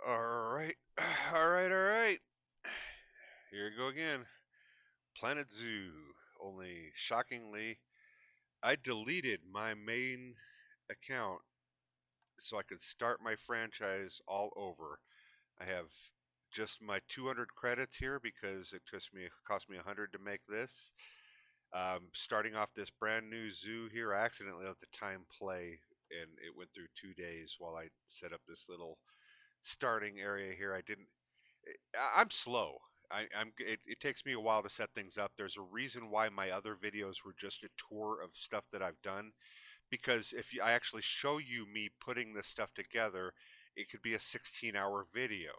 All right, all right. Here we go again. Planet Zoo. Only shockingly, I deleted my main account so I could start my franchise all over. I have just my 200 credits here because it cost me 100 to make this. Starting off this brand new zoo here, I accidentally let the time play, and it went through 2 days while I set up this little starting area here. I didn't. I'm slow. It takes me a while to set things up. There's a reason why my other videos were just a tour of stuff that I've done. Because if I actually show you me putting this stuff together, it could be a 16-hour video.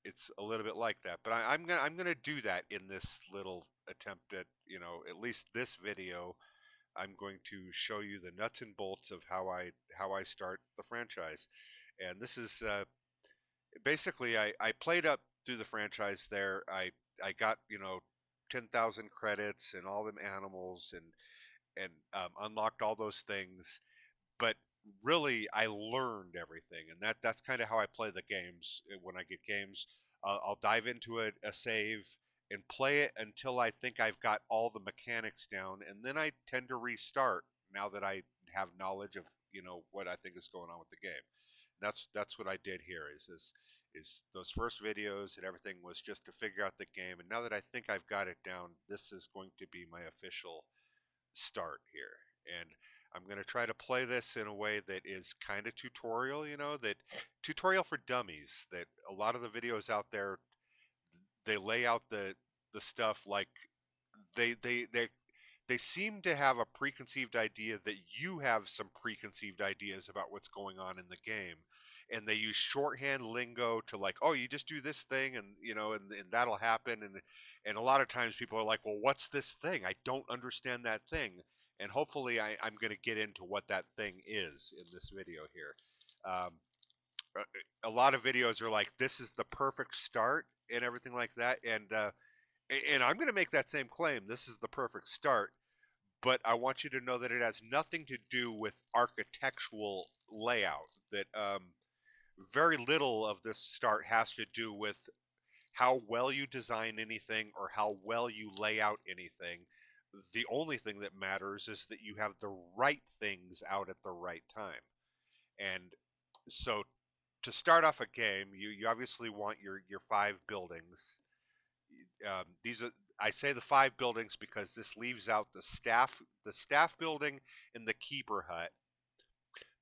It's a little bit like that. But I'm gonna do that in this little attempt at at least this video. I'm going to show you the nuts and bolts of how I start the franchise, and this is basically I played up through the franchise there. I got 10,000 credits and all them animals and unlocked all those things. But really, I learned everything, and that's kind of how I play the games. When I get games, I'll dive into a save and play it until I think I've got all the mechanics down, and then I tend to restart now that I have knowledge of what I think is going on with the game. That's what I did here. Is those first videos and everything was just to figure out the game, and now that I think I've got it down, this is going to be my official start here. And I'm going to try to play this in a way that is kind of tutorial, that tutorial for dummies. That a lot of the videos out there, they lay out the stuff like they they they they seem to have a preconceived idea that you have some preconceived ideas about what's going on in the game, and they use shorthand lingo to like, oh, you just do this thing, and and that'll happen. And a lot of times people are like, well, what's this thing? I don't understand that thing. And hopefully I'm going to get into what that thing is in this video here. um, a lot of videos are like, this is the perfect start and everything like that, and I'm going to make that same claim. This is the perfect start, but I want you to know that it has nothing to do with architectural layout. That very little of this start has to do with how well you design anything or how well you lay out anything. The only thing that matters is that you have the right things out at the right time. And so to start off a game, you obviously want your five buildings. These are, I say the five buildings because this leaves out the staff building and the keeper hut.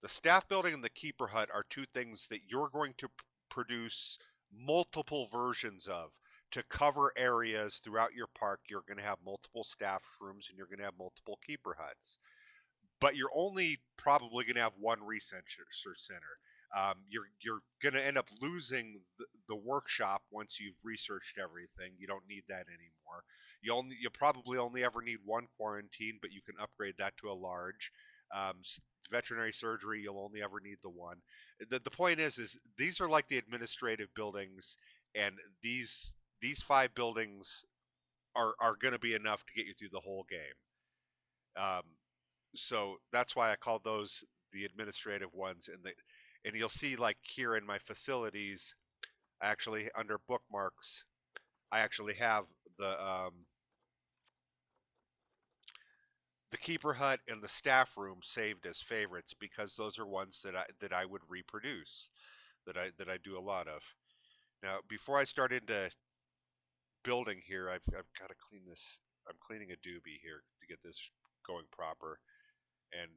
The staff building and the keeper hut are two things that you're going to produce multiple versions of to cover areas throughout your park. You're going to have multiple staff rooms and you're going to have multiple keeper huts, but you're only probably going to have one research center. You're going to end up losing the workshop once you've researched everything. You don't need that anymore. You probably only ever need one quarantine, but you can upgrade that to a large. Um, Veterinary surgery, you'll only ever need the one. The point is these are like the administrative buildings, and these five buildings are going to be enough to get you through the whole game. Um, so that's why I call those the administrative ones. And you'll see like here in my facilities, actually under bookmarks, I actually have the keeper hut and the staff room saved as favorites because those are ones that I would reproduce, that I do a lot of. Now, before I start into building here, I've got to clean this. I'm cleaning a doobie here to get this going proper. And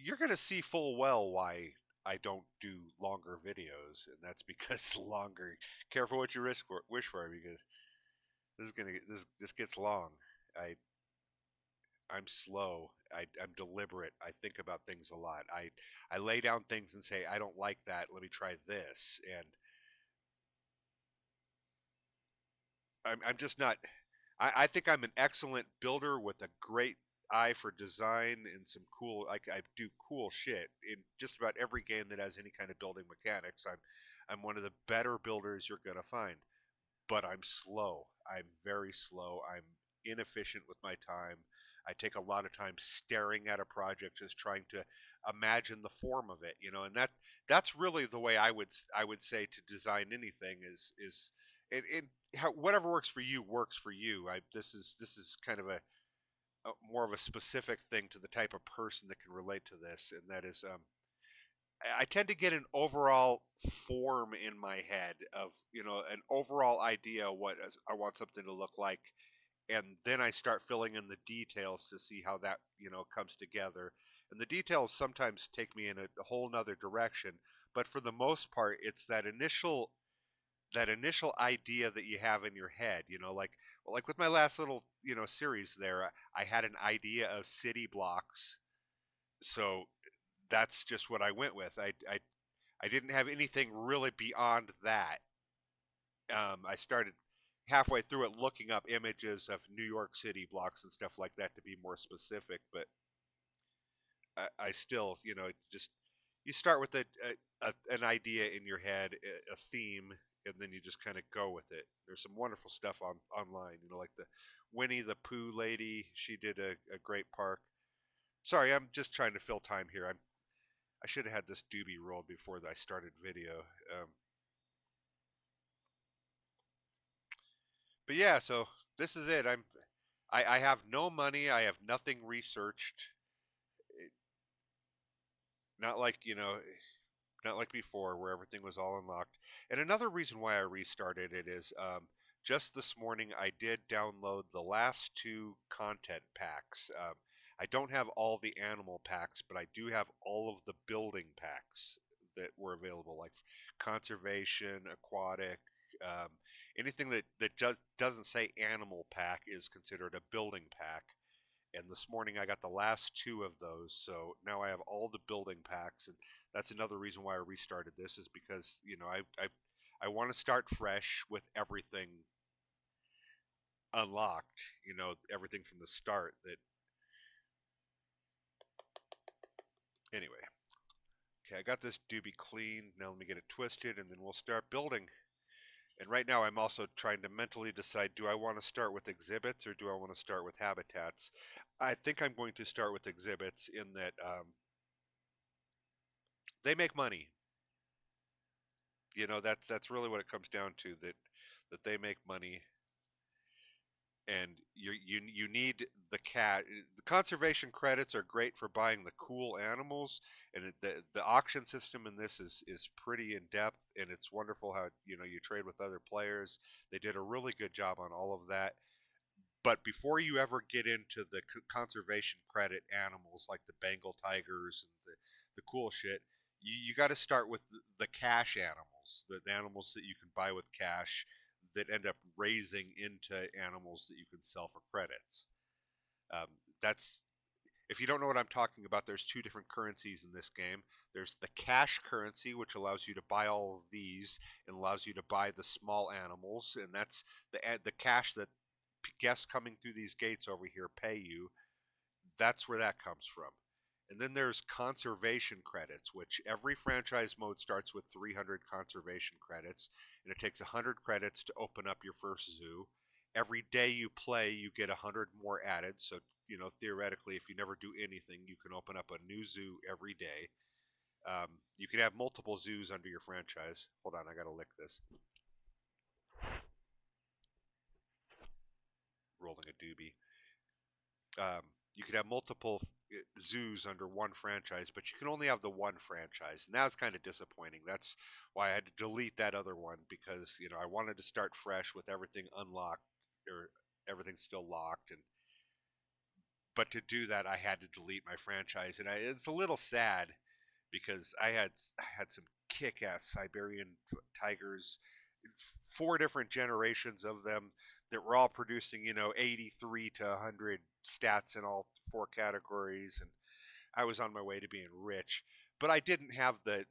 you're going to see full well why I don't do longer videos, and that's because longer. Careful what you wish for, because this gets long. I I'm slow. I'm deliberate. I think about things a lot. I lay down things and say I don't like that. Let me try this, and I'm just not. I think I'm an excellent builder with a great eye for design and some cool. Like, I do cool shit in just about every game that has any kind of building mechanics. I'm one of the better builders you're gonna find, but I'm slow. I'm very slow. I'm inefficient with my time. I take a lot of time staring at a project, just trying to imagine the form of it, you know, and that's really the way I would say to design anything is it how, whatever works for you. This is kind of a more of a specific thing to the type of person that can relate to this, and that is I tend to get an overall form in my head of, you know, an overall idea of what I want something to look like, and then I start filling in the details to see how that, you know, comes together. And the details sometimes take me in a whole nother direction, but for the most part, it's that initial idea that you have in your head, you know, like well, like with my last little, you know, series there, I had an idea of city blocks, so that's just what I went with. I didn't have anything really beyond that. I started halfway through it looking up images of New York City blocks and stuff like that to be more specific, but I still, you know, just you start with an idea in your head, a theme, and then you just kind of go with it. There's some wonderful stuff online, you know, like the Winnie the Pooh lady. She did a great park. Sorry, I'm just trying to fill time here. I should have had this doobie rolled before I started video. Um, but yeah, so this is it. I have no money. I have nothing researched. Not like, you know, not like before where everything was all unlocked. And another reason why I restarted it is just this morning I did download the last two content packs. I don't have all the animal packs, but I do have all of the building packs that were available, like conservation, aquatic, um, anything that just doesn't say animal pack is considered a building pack. And this morning I got the last two of those, so now I have all the building packs, and that's another reason why I restarted this is because, you know, I want to start fresh with everything unlocked, you know, everything from the start. That anyway. Okay, I got this doobie cleaned. Now let me get it twisted, and then we'll start building. And right now I'm also trying to mentally decide, do I want to start with exhibits or do I want to start with habitats? I think I'm going to start with exhibits in that they make money. You know, that's really what it comes down to, that they make money, and you need the cat. The conservation credits are great for buying the cool animals, and the auction system in this is pretty in depth, and it's wonderful how, you know, you trade with other players. They did a really good job on all of that. But before you ever get into the conservation credit animals like the Bengal tigers and the cool shit, you got to start with the cash animals, the animals that you can buy with cash that end up raising into animals that you can sell for credits. Um, that's if you don't know what I'm talking about, there's two different currencies in this game. There's the cash currency, which allows you to buy all of these and allows you to buy the small animals, and that's the cash that guests coming through these gates over here pay you. That's where that comes from. And then there's conservation credits, which every franchise mode starts with 300 conservation credits, and it takes 100 credits to open up your first zoo. Every day you play, you get 100 more added. So, you know, theoretically, if you never do anything, you can open up a new zoo every day. You can have multiple zoos under your franchise. Hold on, I gotta lick this. Rolling a doobie. um, you could have multiple zoos under one franchise, but you can only have the one franchise, and that's kind of disappointing. That's why I had to delete that other one because, you know, I wanted to start fresh with everything unlocked or everything still locked, and but to do that, I had to delete my franchise, and it's a little sad because I had some kick-ass Siberian tigers, four different generations of them that were all producing, you know, 83 to 100 stats in all four categories, and I was on my way to being rich. But I didn't have the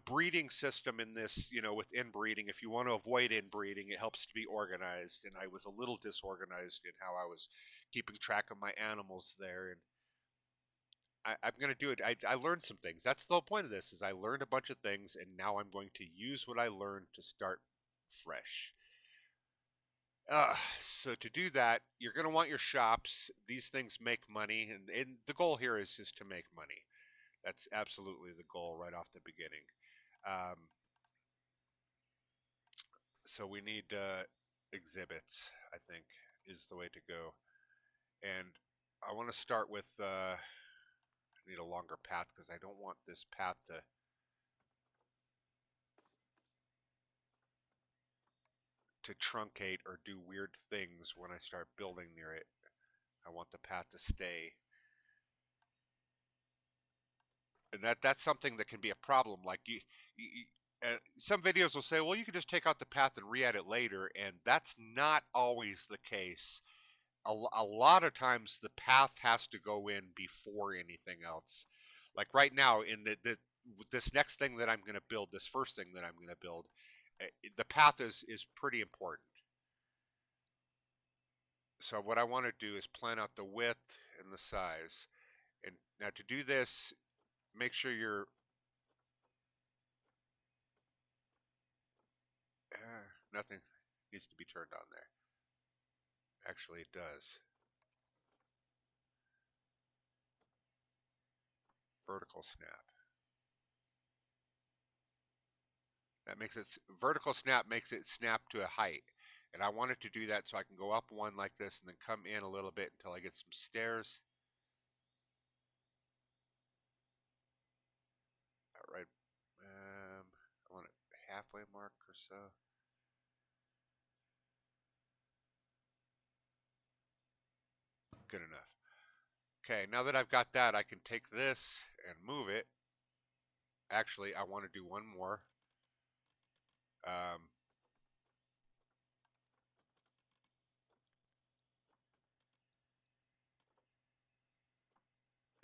breeding system in this, you know, with inbreeding. If you want to avoid inbreeding, it helps to be organized, and I was a little disorganized in how I was keeping track of my animals there, and I'm going to do it. I learned some things. That's the whole point of this is I learned a bunch of things, and now I'm going to use what I learned to start fresh. So to do that, you're going to want your shops. These things make money, and the goal here is to make money. That's absolutely the goal right off the beginning. Um, so we need exhibits, I think, is the way to go. And I want to start with, I need a longer path because I don't want this path to truncate or do weird things when I start building near it. I want the path to stay. And that's something that can be a problem. Like some videos will say, well, you can just take out the path and re-add it later, and that's not always the case. A lot of times the path has to go in before anything else. Like right now, in this next thing that I'm going to build, this first thing that I'm going to build, the path is pretty important. So what I want to do is plan out the width and the size. And now to do this, make sure you're nothing needs to be turned on there. Actually, it does. Vertical snap. That makes it vertical snap makes it snap to a height. And I wanted to do that so I can go up one like this and then come in a little bit until I get some stairs. All right. I want a halfway mark or so. Good enough. Okay, now that I've got that, I can take this and move it. Actually, I want to do one more. Um,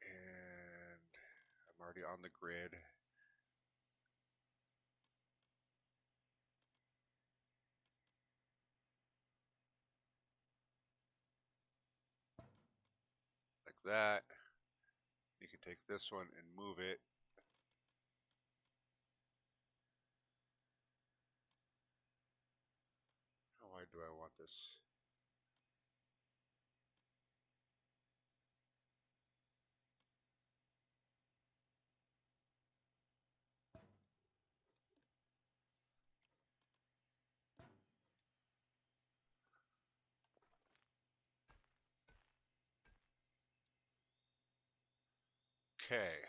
and I'm already on the grid. Like that. You can take this one and move it. How wide do I want this? Okay.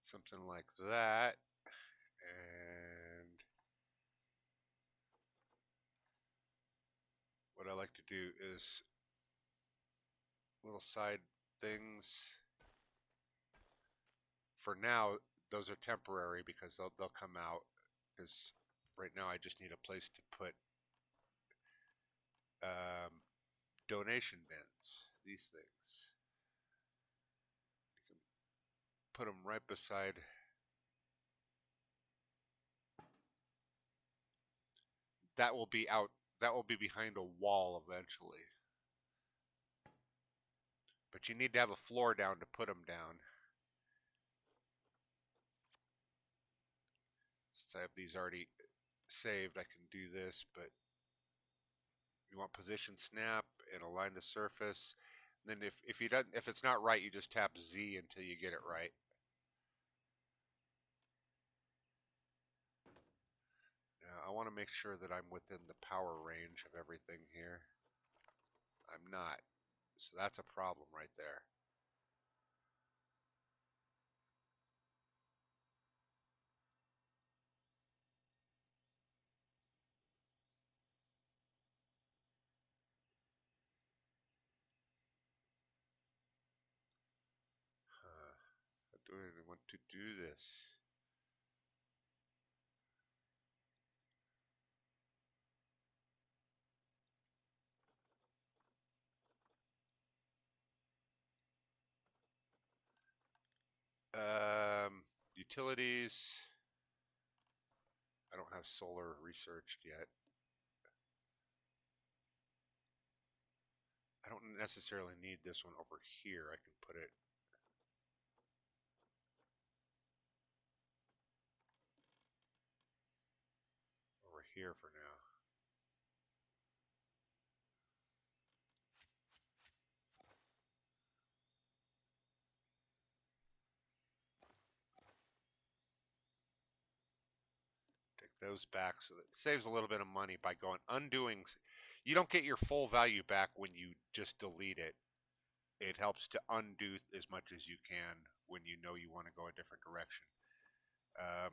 Something like that. And what I like to do is little side things. For now, those are temporary because they'll come out. Because right now I just need a place to put um, donation bins. These things. You can put them right beside. That will be out. That will be behind a wall eventually. But you need to have a floor down to put them down. Since I have these already saved, I can do this, but you want position snap and align the surface. And then if it's not right, you just tap Z until you get it right. Now I want to make sure that I'm within the power range of everything here. I'm not. So that's a problem right there. How do I want to do this? Utilities. I don't have solar researched yet. I don't necessarily need this one over here. I can put it over here for now. Take those back so that it saves a little bit of money by going undoing. You don't get your full value back when you just delete it. It helps to undo as much as you can when you know you want to go a different direction. Um,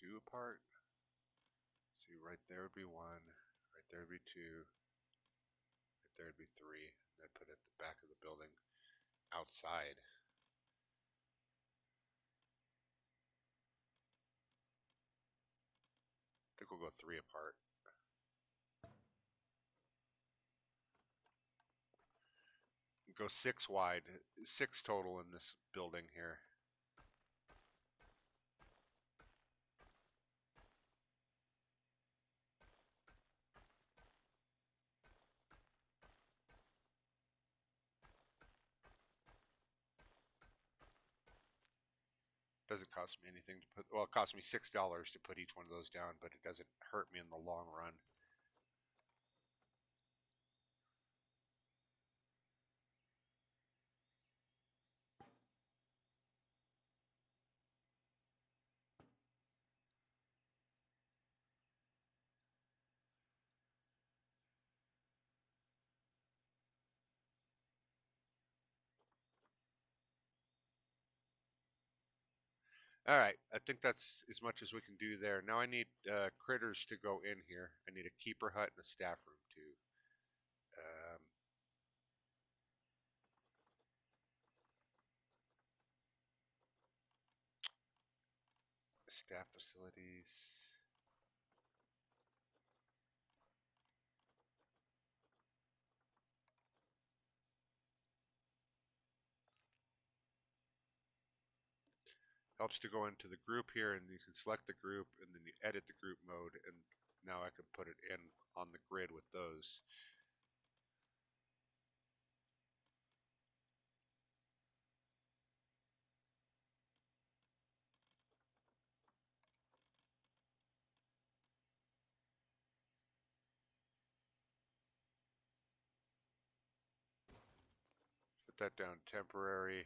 2 apart. See, right there would be 1. Right there would be 2. Right there would be 3. And I'd put it at the back of the building outside. I think we'll go 3 apart. Go 6 wide. 6 total in this building here. Doesn't cost me anything to put. Well, it cost me $6 to put each one of those down, but it doesn't hurt me in the long run. All right, I think that's as much as we can do there. Now I need critters to go in here. I need a keeper hut and a staff room too. Um, staff facilities. Helps to go into the group here, and you can select the group, and then you edit the group mode, and now I can put it in on the grid with those. Put that down temporary.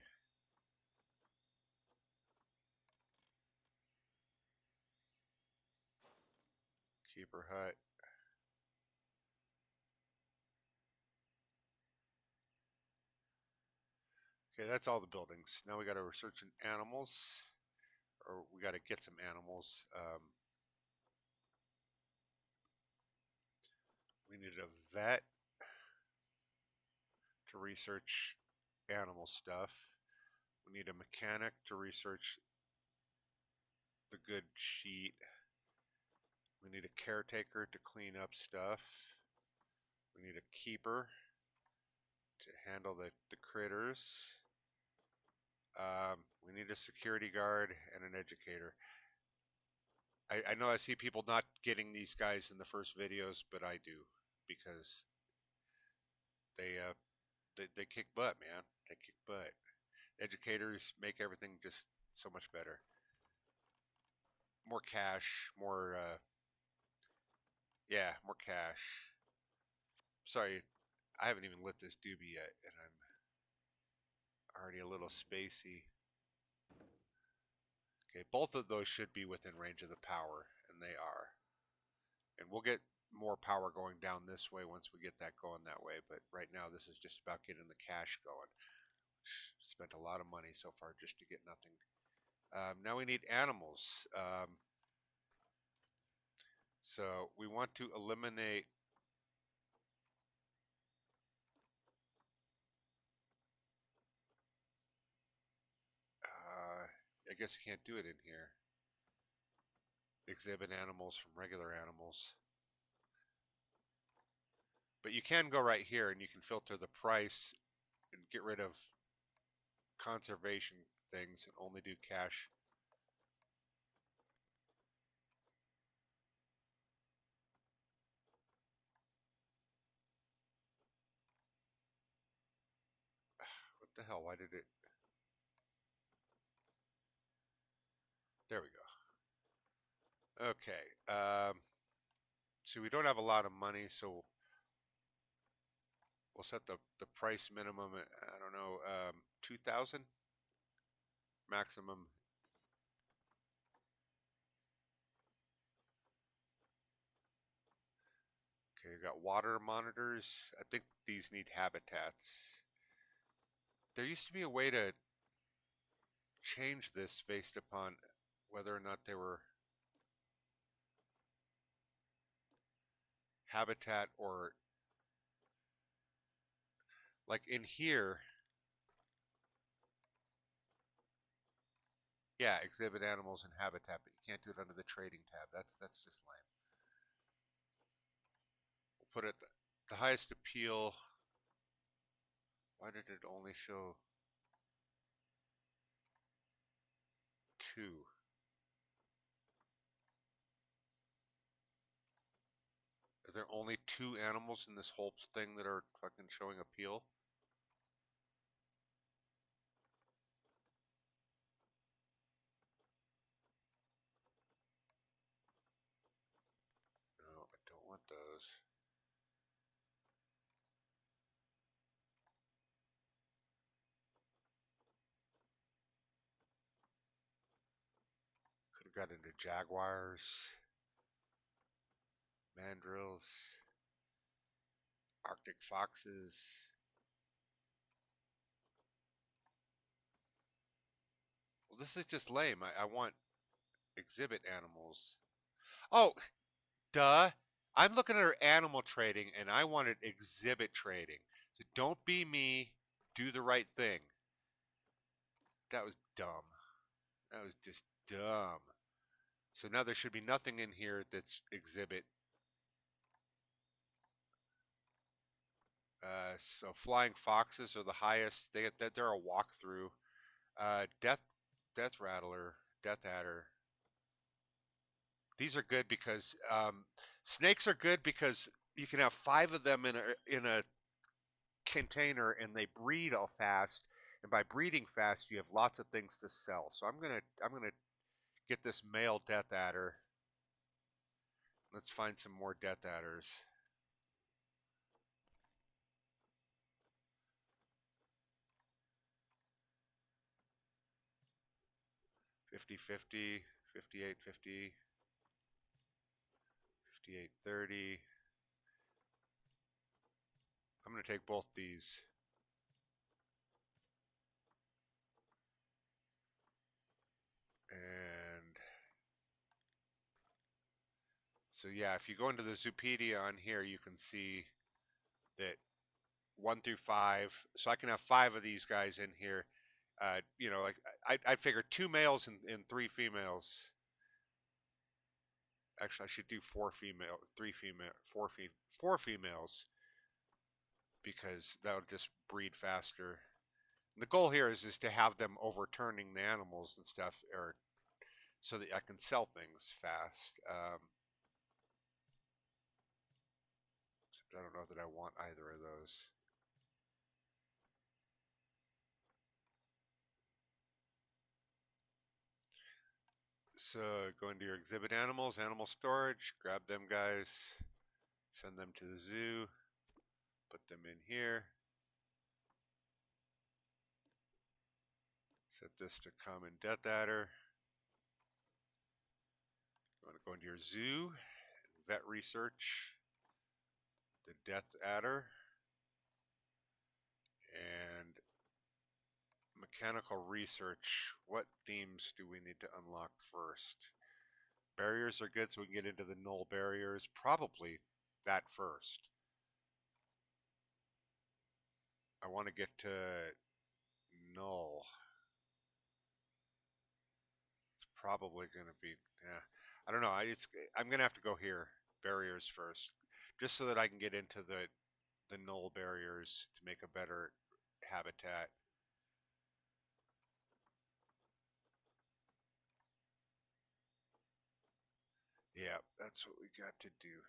Keeper hut. Okay, that's all the buildings. Now we got to research animals, or we got to get some animals. We need a vet to research animal stuff. We need a mechanic to research the good sheet. We need a caretaker to clean up stuff. We need a keeper to handle the critters. We need a security guard and an educator. I know I see people not getting these guys in the first videos, but I do because they kick butt, man. They kick butt. Educators make everything just so much better. More cash, more yeah, more cash. Sorry, I haven't even lit this doobie yet, and I'm already a little spacey. Okay, both of those should be within range of the power, and they are. And we'll get more power going down this way once we get that going that way, but right now this is just about getting the cash going. Spent a lot of money so far just to get nothing. Now we need animals. So we want to eliminate I guess you can't do it in here. Exhibit animals from regular animals. But you can go right here and you can filter the price and get rid of conservation things and only do cash. What the hell? Why did it? There we go. Okay. So we don't have a lot of money, so we'll set the price minimum at, I don't know, 2,000 maximum. Okay, we got water monitors. I think these need habitats. There used to be a way to change this based upon whether or not they were habitat or like in here. Yeah, exhibit animals and habitat, but you can't do it under the trading tab. That's just lame. We'll put it the highest appeal. Why did it only show 2? Are there only 2 animals in this whole thing that are fucking showing appeal? No, I don't want those. Could have got into jaguars, mandrills, Arctic foxes. Well, this is just lame. I want exhibit animals. Oh, duh. I'm looking at our animal trading and I wanted exhibit trading. So don't be me. Do the right thing. That was dumb. That was just dumb. So now there should be nothing in here that's exhibit. So flying foxes are the highest. They're a walkthrough. Death rattler, death adder. These are good because snakes are good because you can have 5 of them in a container and they breed all fast. And by breeding fast, you have lots of things to sell. So I'm gonna get this male death adder. Let's find some more death adders. 50-50, 58-50, 58-30. I'm gonna take both these. And so yeah, if you go into the Zoopedia on here, you can see that 1 through 5. So I can have 5 of these guys in here. Like I figure 2 males and 3 females. Actually, I should do 4 female, 3 female, 4 females because that would just breed faster. And the goal here is to have them overturning the animals and stuff, or so that I can sell things fast. I don't know that I want either of those. So go into your exhibit animals, animal storage, grab them guys, send them to the zoo, put them in here. Set this to common death adder. You want to go into your zoo, vet research, the death adder, and mechanical research. What themes do we need to unlock first? Barriers are good, so we can get into the null barriers. Probably that first. I want to get to null. It's probably going to be, yeah. I don't know. I'm going to have to go here. Barriers first. Just so that I can get into the the null barriers to make a better habitat. Yeah, that's what we got to do.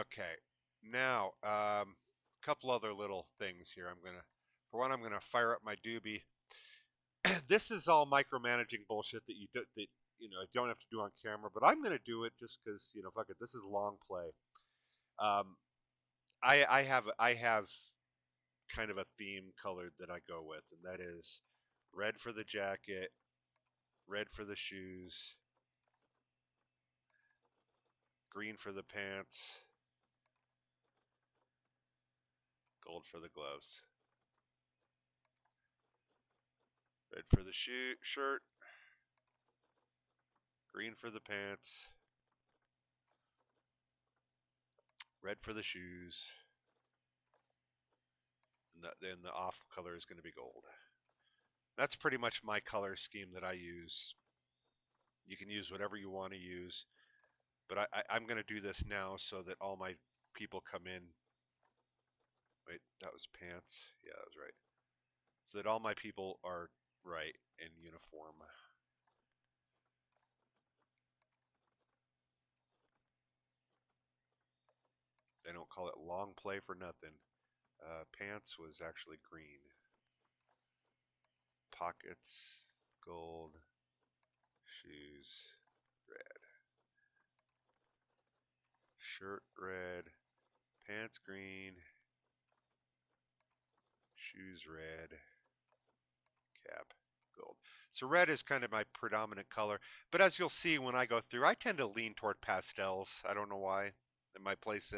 Okay, now a couple other little things here. For one, I'm gonna fire up my doobie. This is all micromanaging bullshit that you don't have to do on camera, but I'm gonna do it just because fuck it. This is long play. Um, I have kind of a theme colored that I go with, and that is red for the jacket, red for the shoes, green for the pants, gold for the gloves. Red for the shirt, green for the pants, red for the shoes, and the off color is going to be gold. That's pretty much my color scheme that I use. You can use whatever you want to use, but I'm going to do this now so that all my people come in. Wait, that was pants. Yeah, that was right. So that all my people are right in uniform. They don't call it long play for nothing. Pants was actually green. Pockets, gold. Shoes, red. Shirt, red. Pants, green. Shoes, red. Cap, gold. So red is kind of my predominant color. But as you'll see when I go through, I tend to lean toward pastels. I don't know why. In my place,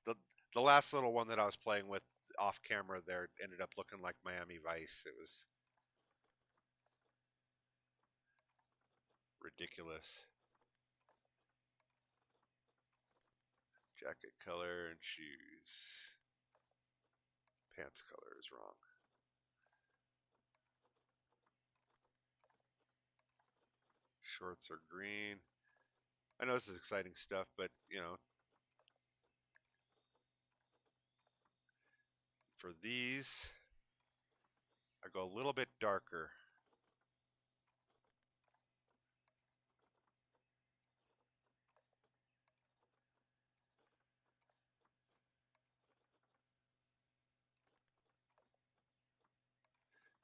the the last little one that I was playing with off camera there ended up looking like Miami Vice. It was ridiculous. Jacket color and shoes. Pants color is wrong. Shorts are green. I know this is exciting stuff, but for these, I go a little bit darker.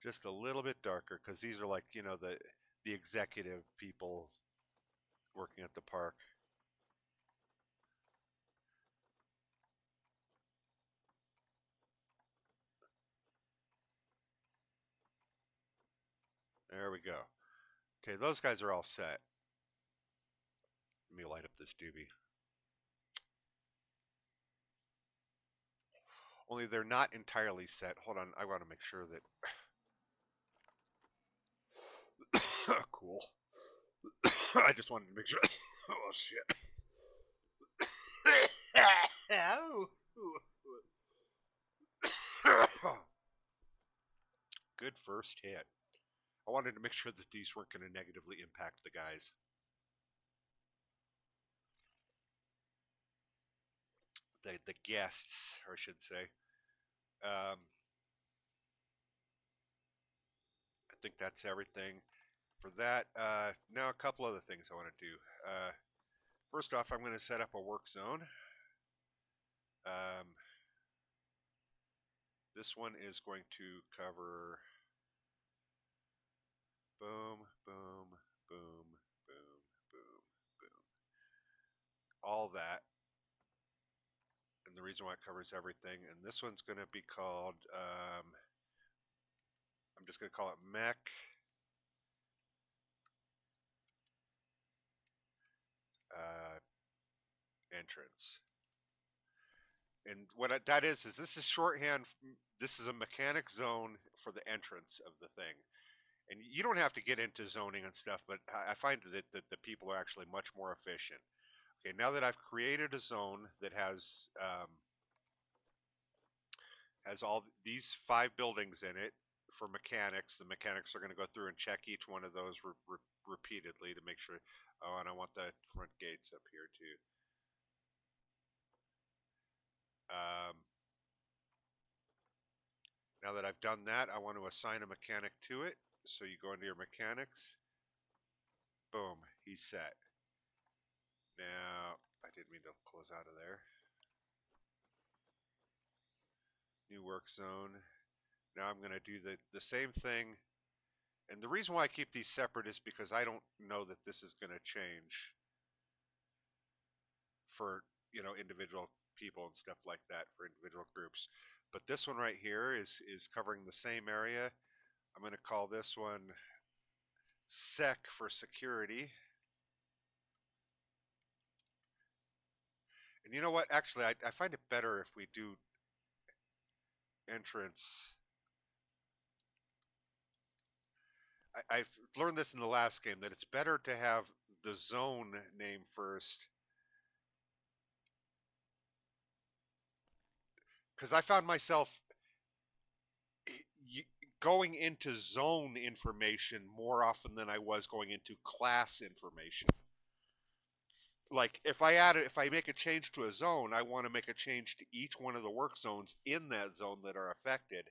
Just a little bit darker because these are like, the executive people working at the park. There we go. Okay, those guys are all set. Let me light up this doobie. Only they're not entirely set. Hold on, I want to make sure that. Cool. I just wanted to make sure. Oh shit. Good first hit. I wanted to make sure that these weren't going to negatively impact the guys. The guests, or I should say. I think that's everything for that. Now, a couple other things I want to do. First off, I'm going to set up a work zone. Um, this one is going to cover boom, boom, boom, boom, boom, boom. All that. And the reason why it covers everything. And this one's going to be called, I'm just going to call it mech. Entrance. And what that is this is shorthand. This is a mechanic zone for the entrance of the thing. And you don't have to get into zoning and stuff, but I find that the people are actually much more efficient. Okay, now that I've created a zone that has all these 5 buildings in it for mechanics, the mechanics are going to go through and check each one of those repeatedly to make sure. Oh, and I want the front gates up here too. Now that I've done that, I want to assign a mechanic to it. So you go into your mechanics. Boom, he's set. Now, I didn't mean to close out of there. New work zone. Now I'm going to do the same thing. And the reason why I keep these separate is because I don't know that this is going to change for, individual people and stuff like that, for individual groups. But this one right here is covering the same area. I'm going to call this one sec for security. And you know what? Actually, I find it better if we do entrance. I've learned this in the last game that it's better to have the zone name first, because I found myself going into zone information more often than I was going into class information. Like if I make a change to a zone, I want to make a change to each one of the work zones in that zone that are affected.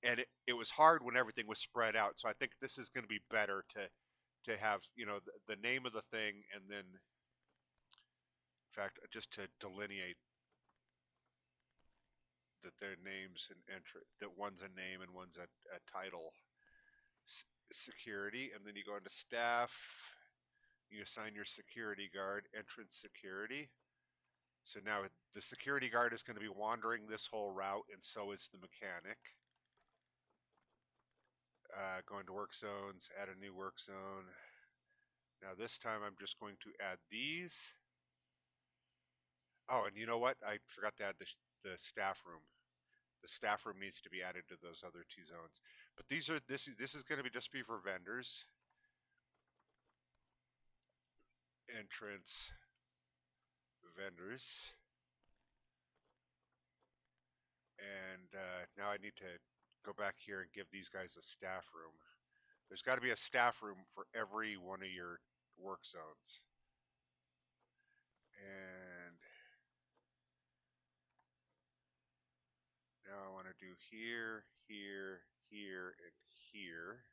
And it was hard when everything was spread out. So I think this is going to be better to have, the name of the thing, and then, in fact, just to delineate that their names and entry, that one's a name and one's a title. Security, and then you go into staff. You assign your security guard entrance security. So now the security guard is going to be wandering this whole route, and so is the mechanic. Going to work zones, add a new work zone. Now this time I'm just going to add these. Oh, and you know what? I forgot to add the staff room. The staff room needs to be added to those other two zones. But this is going to be just be for vendors. Entrance vendors. And now I need to go back here and give these guys a staff room. There's got to be a staff room for every one of your work zones. And now I want to do here, here, here, and here.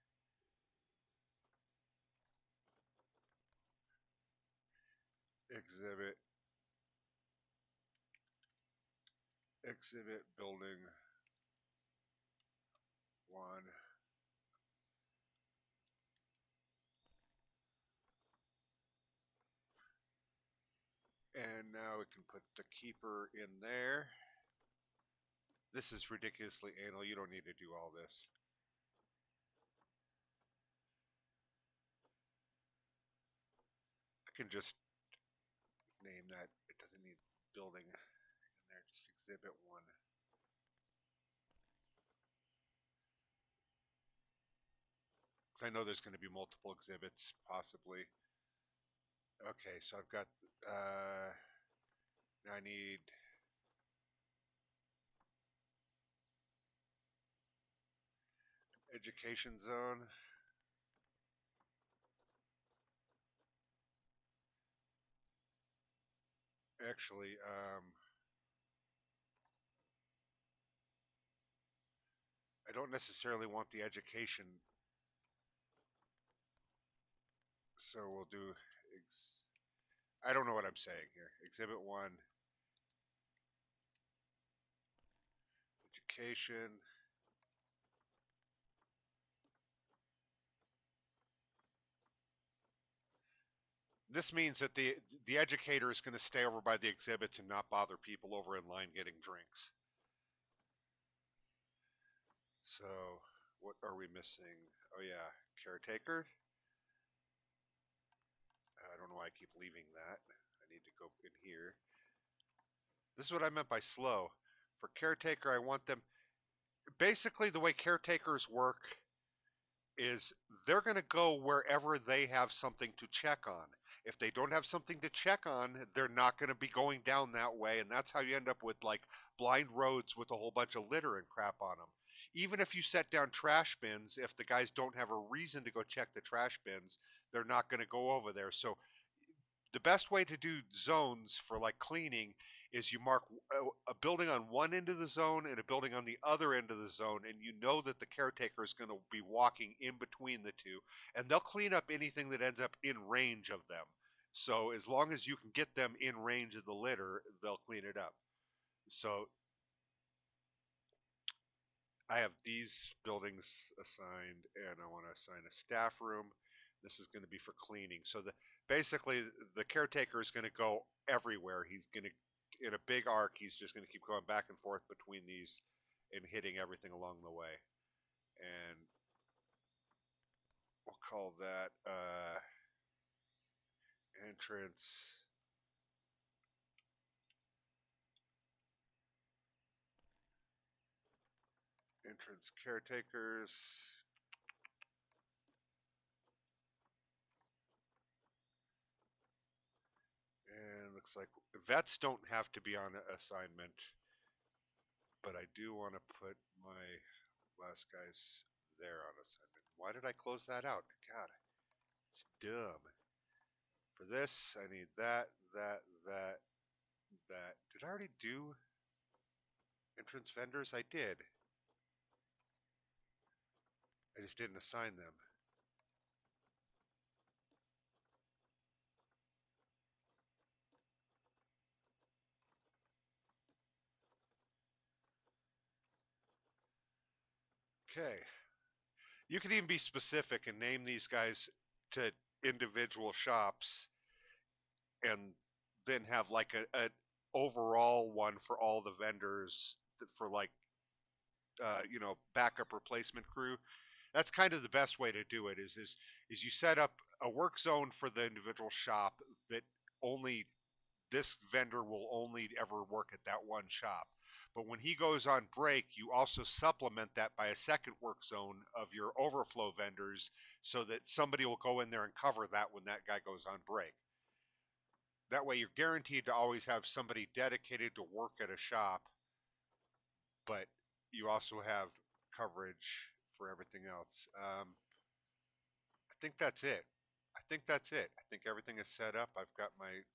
Exhibit building 1. And now we can put the keeper in there. This is ridiculously anal. You don't need to do all this. I can just name that. It doesn't need building in there. Just exhibit 1. I know there's going to be multiple exhibits, possibly. Okay, so I've got, I need education zone. Actually, I don't necessarily want the education, so we'll do, I don't know what I'm saying here. Exhibit 1, education. This means that the educator is going to stay over by the exhibits and not bother people over in line getting drinks. So, what are we missing? Oh yeah, caretaker. I don't know why I keep leaving that. I need to go in here. This is what I meant by slow. For caretaker, I want them. Basically, the way caretakers work is they're going to go wherever they have something to check on. If they don't have something to check on, they're not going to be going down that way, and that's how you end up with like blind roads with a whole bunch of litter and crap on them. Even if you set down trash bins, if the guys don't have a reason to go check the trash bins, they're not going to go over there. So the best way to do zones for like cleaning is you mark a building on one end of the zone and a building on the other end of the zone, and you know that the caretaker is going to be walking in between the two, and they'll clean up anything that ends up in range of them. So as long as you can get them in range of the litter, they'll clean it up. So I have these buildings assigned, and I want to assign a staff room. This is going to be for cleaning. So basically the caretaker is going to go everywhere. He's going to, in a big arc, he's just going to keep going back and forth between these and hitting everything along the way. And we'll call that entrance. Entrance caretakers. And looks like vets don't have to be on assignment, but I do want to put my last guys there on assignment. Why did I close that out? God, it's dumb. For this, I need that, that. Did I already do entrance vendors? I did. I just didn't assign them. Okay. You can even be specific and name these guys to individual shops and then have like an overall one for all the vendors for like backup replacement crew. That's kind of the best way to do it is you set up a work zone for the individual shop that only this vendor will only ever work at that one shop. But when he goes on break, you also supplement that by a second work zone of your overflow vendors so that somebody will go in there and cover that when that guy goes on break. That way you're guaranteed to always have somebody dedicated to work at a shop, but you also have coverage for everything else. I think that's it. I think everything is set up. I've got my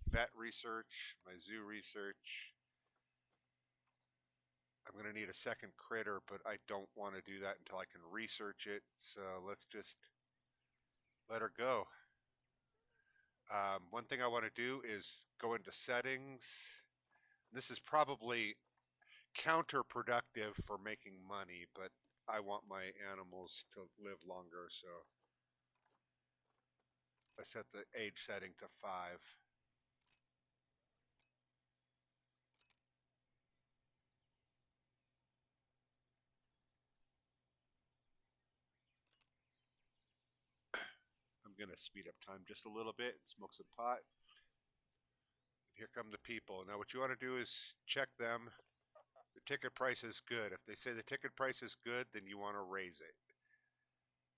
vet research, my zoo research. I'm going to need a second critter, but I don't want to do that until I can research it. So let's just let her go. One thing I want to do is go into settings. This is probably counterproductive for making money, but I want my animals to live longer, so I set the age setting to 5. I'm going to speed up time just a little bit and smoke some pot. Here come the people. Now what you want to do is check them. The ticket price is good. If they say the ticket price is good, then you want to raise it.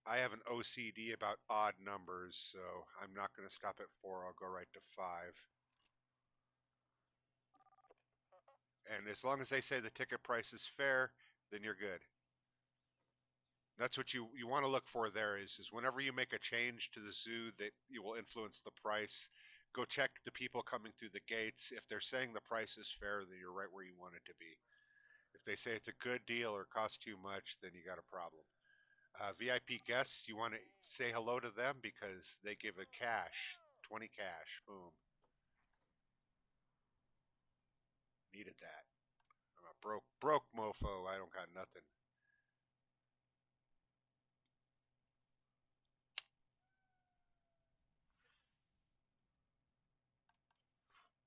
I have an OCD about odd numbers, so I'm not going to stop at 4. I'll go right to 5. And as long as they say the ticket price is fair, then you're good. That's what you want to look for there is whenever you make a change to the zoo that you will influence the price, go check the people coming through the gates. If they're saying the price is fair, then you're right where you want it to be. If they say it's a good deal or costs too much, then you got a problem. VIP guests, you want to say hello to them because they give a cash, 20 cash, boom. Needed that. I'm a broke mofo. I don't got nothing.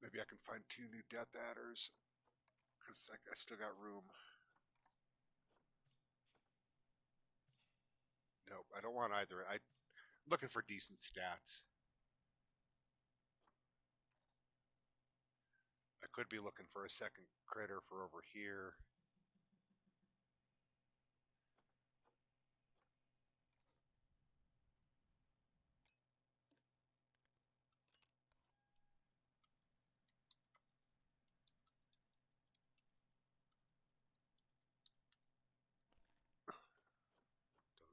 Maybe I can find 2 new death adders because I still got room. Nope, I don't want either. I'm looking for decent stats. I could be looking for a second critter for over here.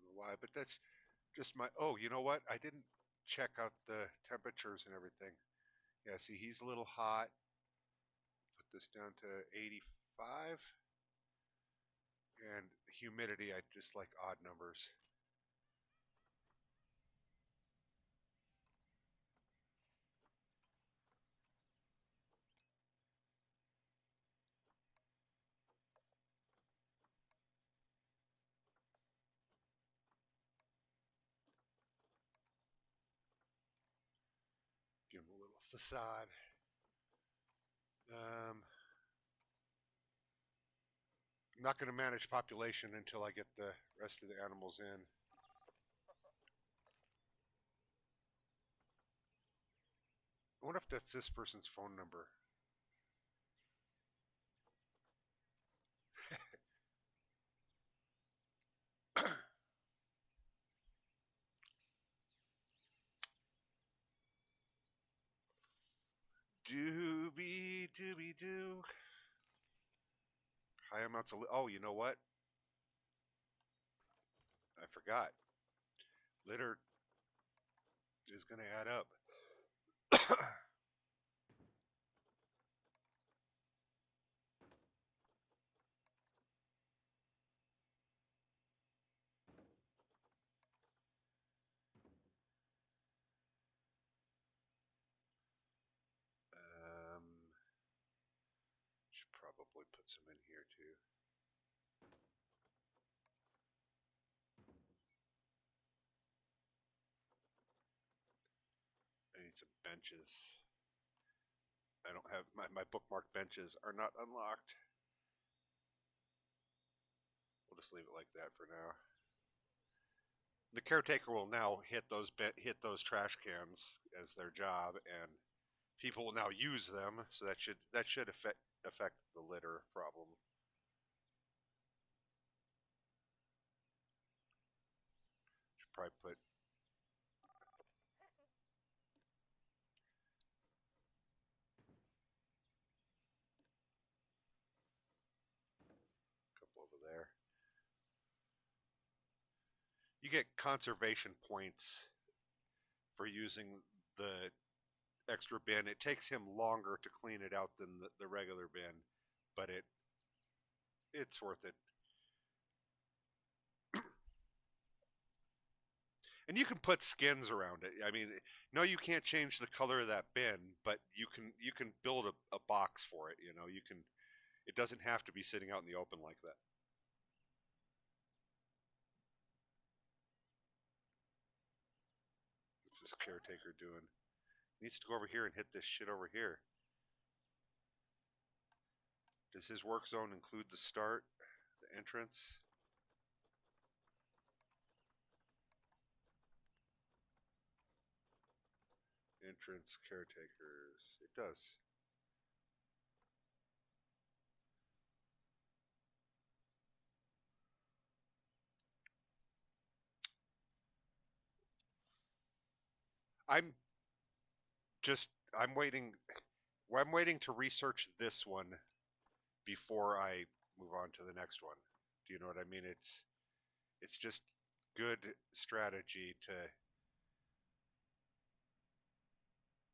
Don't know why, but that's just my. Oh, you know what? I didn't check out the temperatures and everything. Yeah, see, he's a little hot. this down to 85. And humidity, I just like odd numbers. Give them a little facade. I'm not going to manage population until I get the rest of the animals in. I wonder if that's this person's phone number. Dooby dooby doo. High amounts of. Oh, you know what? I forgot. Litter is going to add up. Should probably put some in here too. I need some benches. I don't have my bookmark benches are not unlocked. We'll just leave it like that for now. The caretaker will now hit those trash cans as their job, and people will now use them. So that should affect the litter problem. Should probably put a couple over there. You get conservation points for using the extra bin. It takes him longer to clean it out than the regular bin, but it's worth it. And you can put skins around it. I mean, no, you can't change the color of that bin, but you can build a box for it. You know, you can. It doesn't have to be sitting out in the open like that. What's this caretaker doing? He needs to go over here and hit this shit over here. Does his work zone include the start, the entrance? Entrance caretakers. It does. I'm just I'm waiting. I'm waiting to research this one before I move on to the next one. Do you know what I mean? It's just good strategy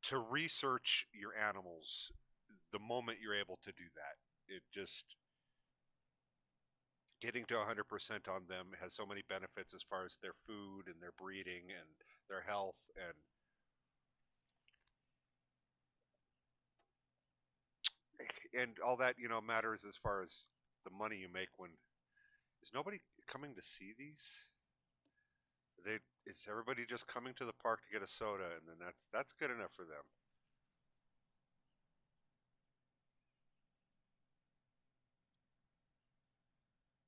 to research your animals the moment you're able to do that. It just getting to 100% on them has so many benefits as far as their food and their breeding and their health and all that, you know, matters as far as the money you make when is nobody coming to see these? They is everybody just coming to the park to get a soda and then that's good enough for them.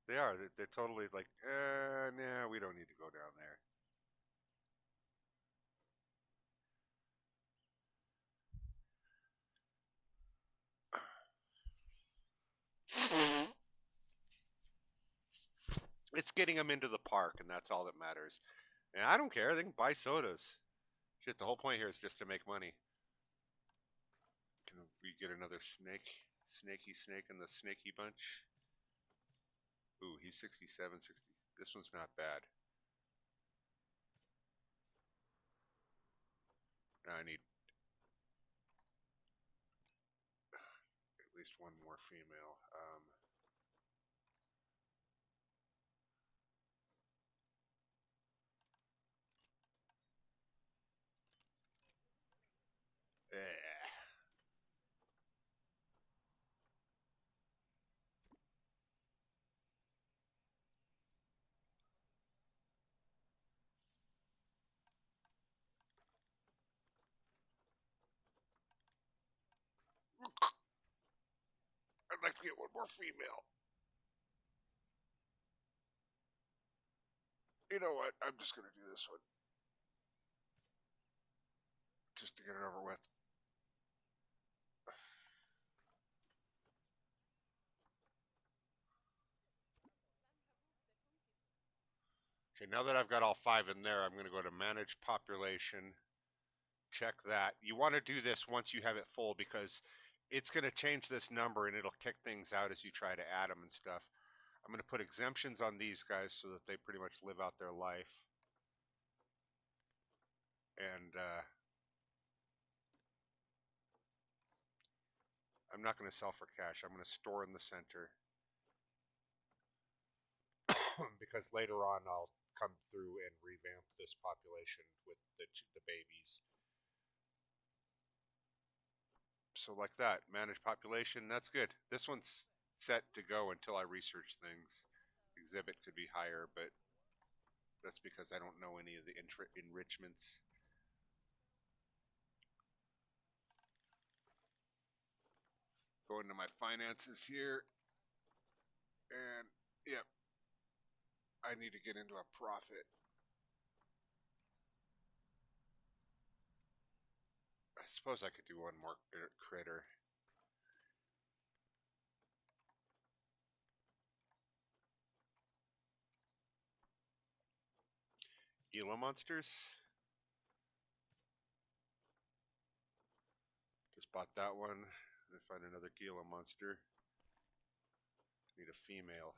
They are. They're totally like, nah, we don't need to go down there. It's getting them into the park, and that's all that matters. And I don't care. They can buy sodas. Shit, the whole point here is just to make money. Can we get another snake? Snaky snake in the snaky bunch? Ooh, he's 67, 60. This one's not bad. I need least one more female. Eh. I'd like to get one more female. You know what? I'm just going to do this one. Just to get it over with. Okay, now that I've got all 5 in there, I'm going to go to manage population. Check that. You want to do this once you have it full because it's going to change this number and it'll kick things out as you try to add them and stuff. I'm going to put exemptions on these guys so that they pretty much live out their life. And I'm not going to sell for cash. I'm going to store in the center. Because later on I'll come through and revamp this population with the babies. So like that, manage population, that's good. This one's set to go until I research things. Exhibit could be higher, but that's because I don't know any of the enrichments. Go into my finances here, and yep, I need to get into a profit. I suppose I could do one more critter. Gila monsters. Just bought that one. Gonna find another Gila monster. Need a female.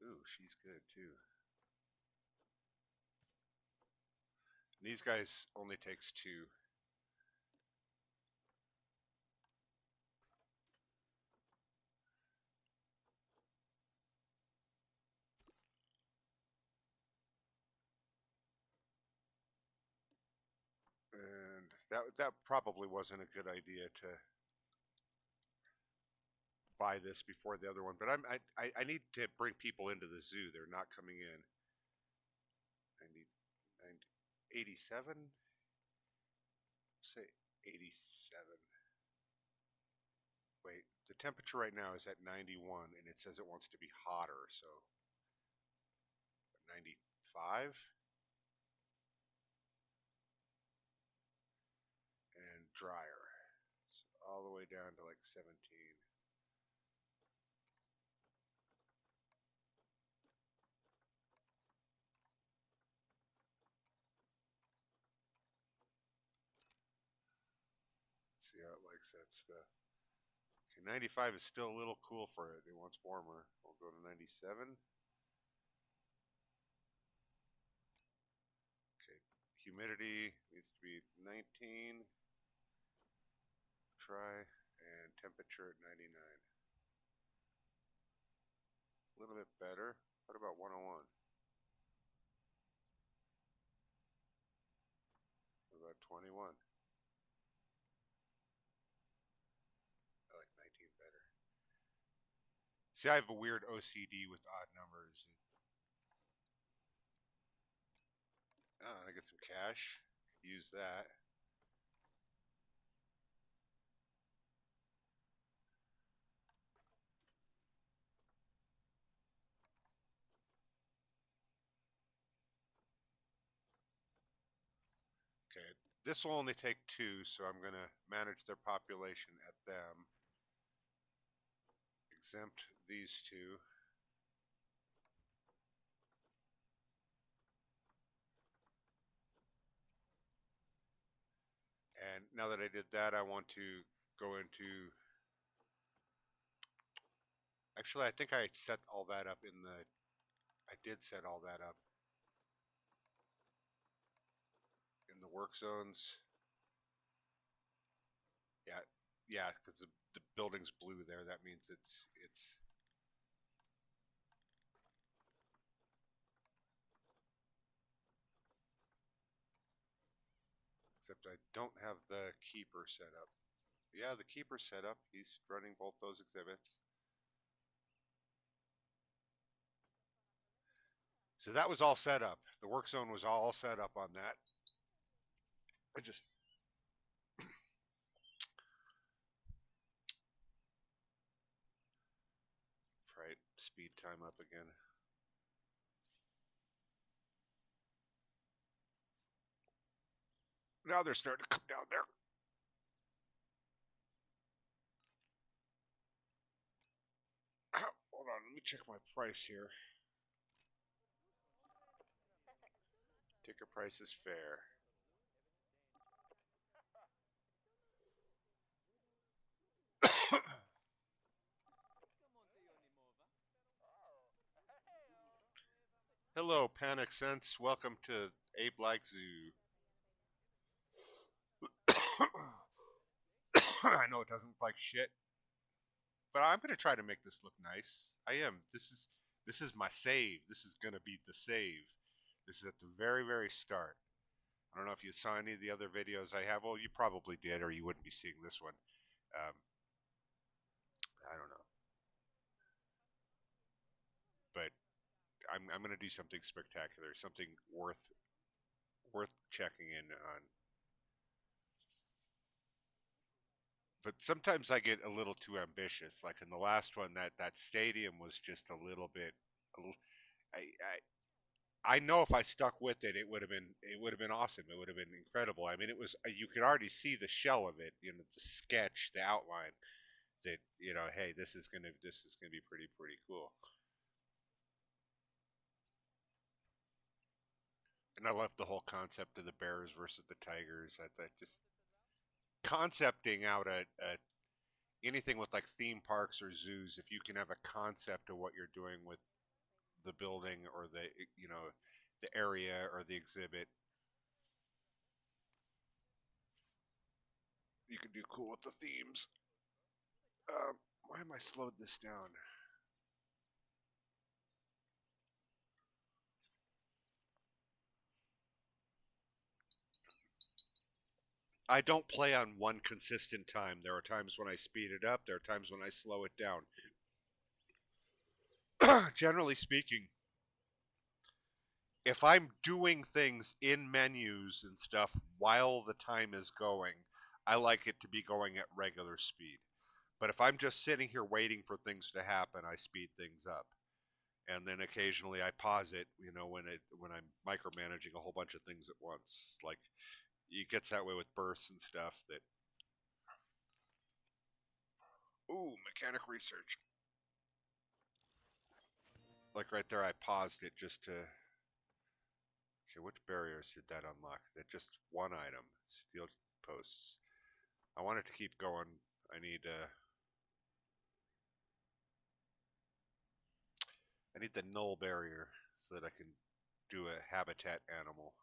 Ooh, she's good too. And these guys only takes 2. And that probably wasn't a good idea to buy this before the other one. But I need to bring people into the zoo. They're not coming in. I need 87. Say 87. Wait, the temperature right now is at 91, and it says it wants to be hotter. So 95 and drier. So all the way down to like 17. See how it likes that stuff. Okay, 95 is still a little cool for it. It wants warmer. We'll go to 97. Okay, humidity needs to be 19. Try, and temperature at 99. A little bit better. What about 101? What about 21? I like 19 better. See, I have a weird OCD with odd numbers. Oh, I get some cash. Use that. Okay, this will only take 2, so I'm going to manage their population at them. Exempt these 2. And now that I did that, I want to go into... Actually, I think I set all that up in the... I did set all that up in the work zones. Yeah, yeah, because the building's blue there. That means it's. Except I don't have the keeper set up. Yeah, the keeper's set up. He's running both those exhibits. So that was all set up. The work zone was all set up on that. I just right speed time up again. Now they're starting to come down there. Hold on, let me check my price here. Ticket price is fair. Hello, Panic Sense. Welcome to Abe Like Zoo. I know it doesn't look like shit, but I'm gonna try to make this look nice. I am. This is my save. This is gonna be the save. This is at the very very start. I don't know if you saw any of the other videos I have. Well, you probably did, or you wouldn't be seeing this one. Um, I don't know, but I'm gonna do something spectacular, something worth checking in on. But sometimes I get a little too ambitious. Like in the last one, that stadium was just a little bit. A little, I know if I stuck with it, it would have been awesome. It would have been incredible. I mean, it was you could already see the shell of it, the sketch, the outline. That hey, this is gonna be pretty cool. And I love the whole concept of the bears versus the tigers. I just concepting out a anything with like theme parks or zoos. If you can have a concept of what you're doing with the building or the area or the exhibit, you can do cool with the themes. Why am I slowed this down? I don't play on one consistent time. There are times when I speed it up. There are times when I slow it down. Generally speaking, if I'm doing things in menus and stuff while the time is going, I like it to be going at regular speed. But if I'm just sitting here waiting for things to happen, I speed things up. And then occasionally I pause it, when I'm micromanaging a whole bunch of things at once. Like it gets that way with bursts and stuff that ooh, mechanic research. Like right there I paused it just to okay, which barriers did that unlock? That just one item. Steel posts. I want it to keep going. I need the null barrier so that I can do a habitat animal.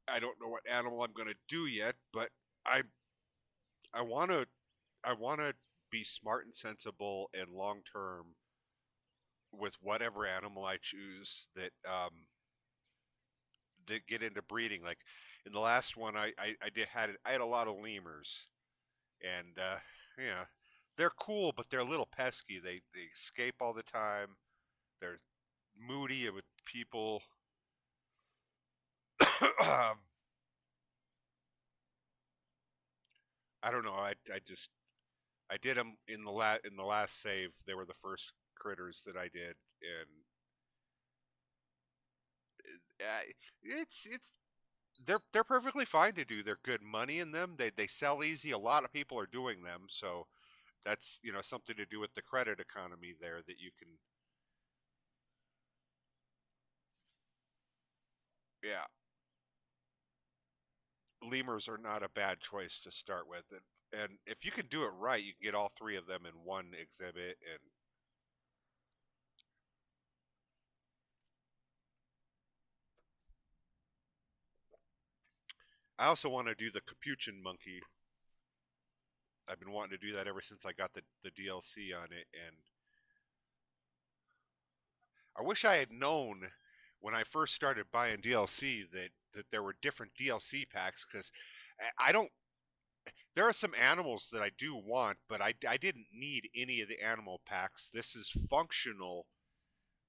I don't know what animal I'm gonna do yet, but I I wanna I wanna be smart and sensible and long term with whatever animal I choose that get into breeding. Like in the last one, I had a lot of lemurs, and yeah, they're cool, but they're a little pesky. They escape all the time. They're moody with people. I don't know. I did them in the last save. They were the first critters that I did, and it's they're perfectly fine to do. They're good money in them. They sell easy. A lot of people are doing them, so that's something to do with the credit economy there that you can. Yeah, lemurs are not a bad choice to start with, and if you can do it right, you can get all three of them in one exhibit. And I also want to do the capuchin monkey. I've been wanting to do that ever since I got the DLC on it, and I wish I had known when I first started buying DLC that there were different DLC packs because I don't. There are some animals that I do want, but I didn't need any of the animal packs. This is functional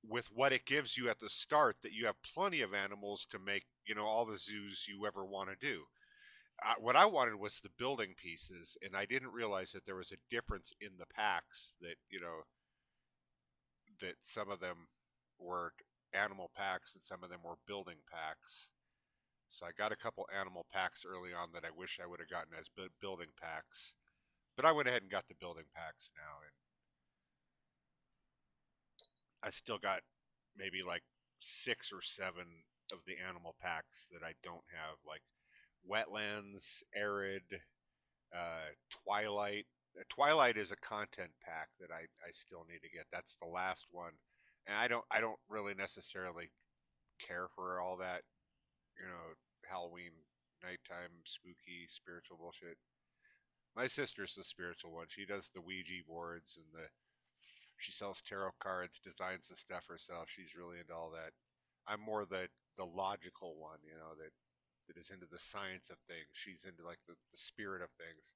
with what it gives you at the start, that you have plenty of animals to make, all the zoos you ever want to do. What I wanted was the building pieces, and I didn't realize that there was a difference in the packs, that that some of them were animal packs and some of them were building packs. So I got a couple animal packs early on that I wish I would have gotten as building packs. But I went ahead and got the building packs now, and I still got maybe like 6 or 7 of the animal packs that I don't have, like wetlands, arid, twilight. Twilight is a content pack that I still need to get. That's the last one, and I don't really necessarily care for all that, Halloween, nighttime, spooky, spiritual bullshit. My sister's the spiritual one. She does the Ouija boards and she sells tarot cards, designs the stuff herself. She's really into all that. I'm more the logical one, that is into the science of things. She's into like the spirit of things.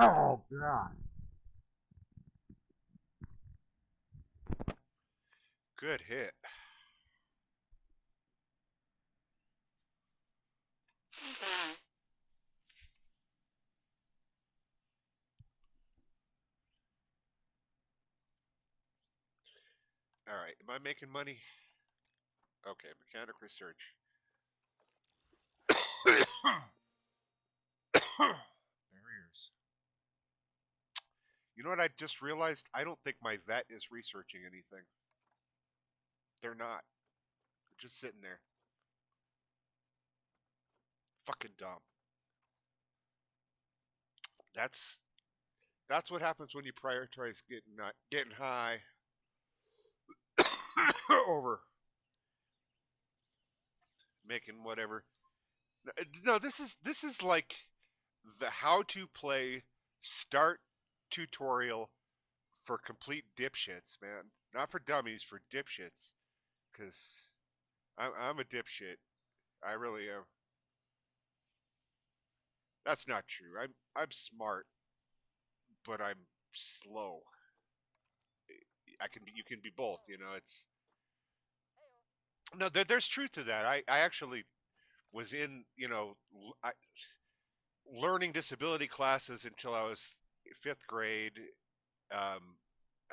Oh God. Good hit. All right, am I making money? Okay, mechanic research. Barriers. You know what I just realized? I don't think my vet is researching anything. They're not. They're just sitting there. Fucking dumb. That's that's what happens when you prioritize getting high over making whatever. No, this is like the how to play start tutorial for complete dipshits, man. Not for dummies, for dipshits. Because I'm a dipshit. I really am. That's not true. I'm smart, but I'm slow. You can be both. It's no. There's truth to that. I actually was in learning disability classes until I was fifth grade. I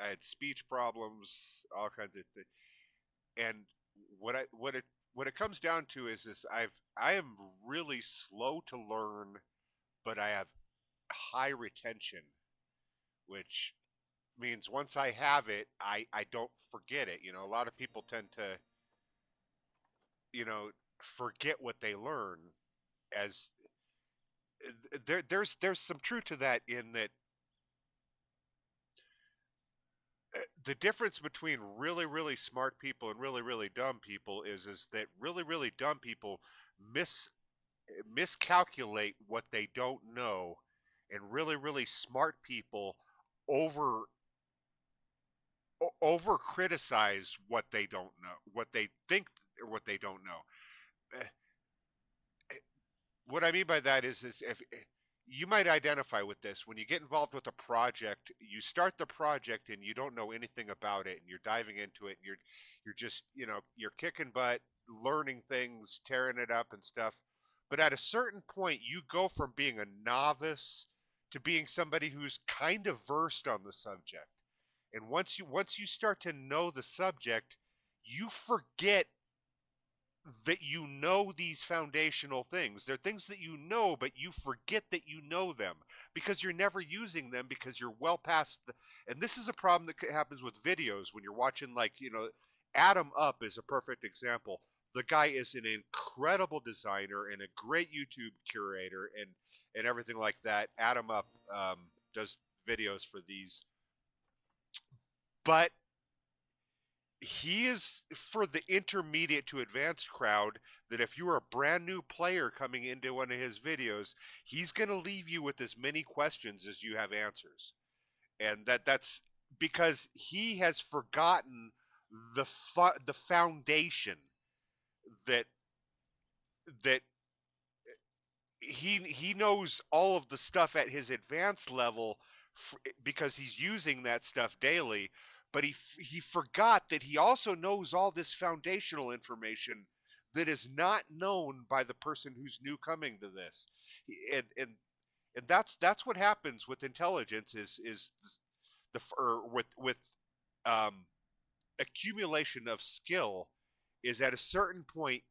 had speech problems, all kinds of things. And what it comes down to is I am really slow to learn, but I have high retention, which means once I have it, I don't forget it. A lot of people tend to, you know, forget what they learn. As there's some truth to that, in that the difference between really really smart people and really really dumb people is that really really dumb people mis miscalculate what they don't know, and really really smart people over over criticize what they don't know, what they think, or what they don't know. Uh, What I mean by that is if you might identify with this, when you get involved with a project, you start the project and you don't know anything about it, and you're diving into it, and you're just you're kicking butt, learning things, tearing it up and stuff. But at a certain point, you go from being a novice to being somebody who's kind of versed on the subject. And once you start to know the subject, you forget that you know these foundational things. They're things that you know, but you forget that you know them because you're never using them because you're well past the. And this is a problem that happens with videos when you're watching, like, Adam Up is a perfect example. The guy is an incredible designer and a great YouTube curator and everything like that. Adam Up does videos for these, but he is for the intermediate to advanced crowd that if you're a brand new player coming into one of his videos, he's going to leave you with as many questions as you have answers. And that's because he has forgotten the foundation that that he knows all of the stuff at his advanced level because he's using that stuff daily, but he forgot that he also knows all this foundational information that is not known by the person who's new coming to this. And that's what happens with intelligence is the or with um accumulation of skill is at a certain point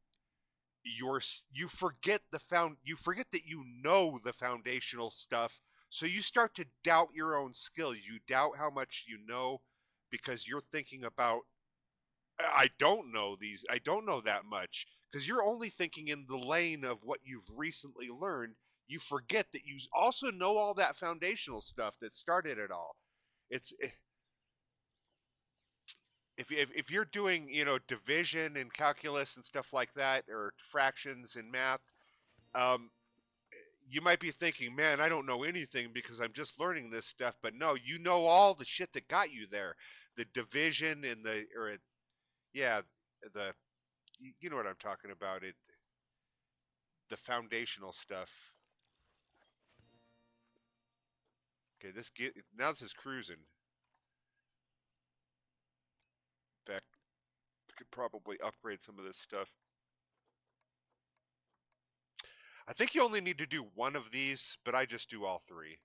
you forget you forget that you know the foundational stuff, so you start to doubt your own skill. You doubt how much you know because you're thinking about, I don't know that much, because you're only thinking in the lane of what you've recently learned. You forget that you also know all that foundational stuff that started it all. It's if you're doing, division and calculus and stuff like that, or fractions and math, um, you might be thinking, man, I don't know anything because I'm just learning this stuff. But no, you know all the shit that got you there. The division and yeah, the, you know what I'm talking about. The foundational stuff. Okay, now this is cruising. In fact, could probably upgrade some of this stuff. I think you only need to do one of these, but I just do all three.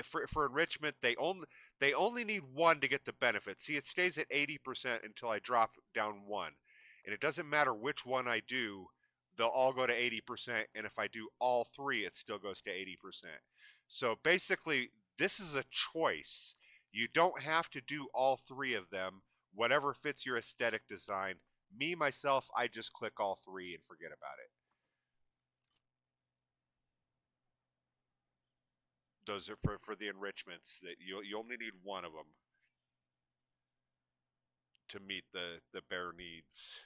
For enrichment, they only need one to get the benefit. See, it stays at 80% until I drop down one, and it doesn't matter which one I do; they'll all go to 80%. And if I do all three, it still goes to 80%. So basically, this is a choice. You don't have to do all three of them. Whatever fits your aesthetic design. Me myself, I just click all three and forget about it. Those are for the enrichments that you only need one of them to meet the bare needs.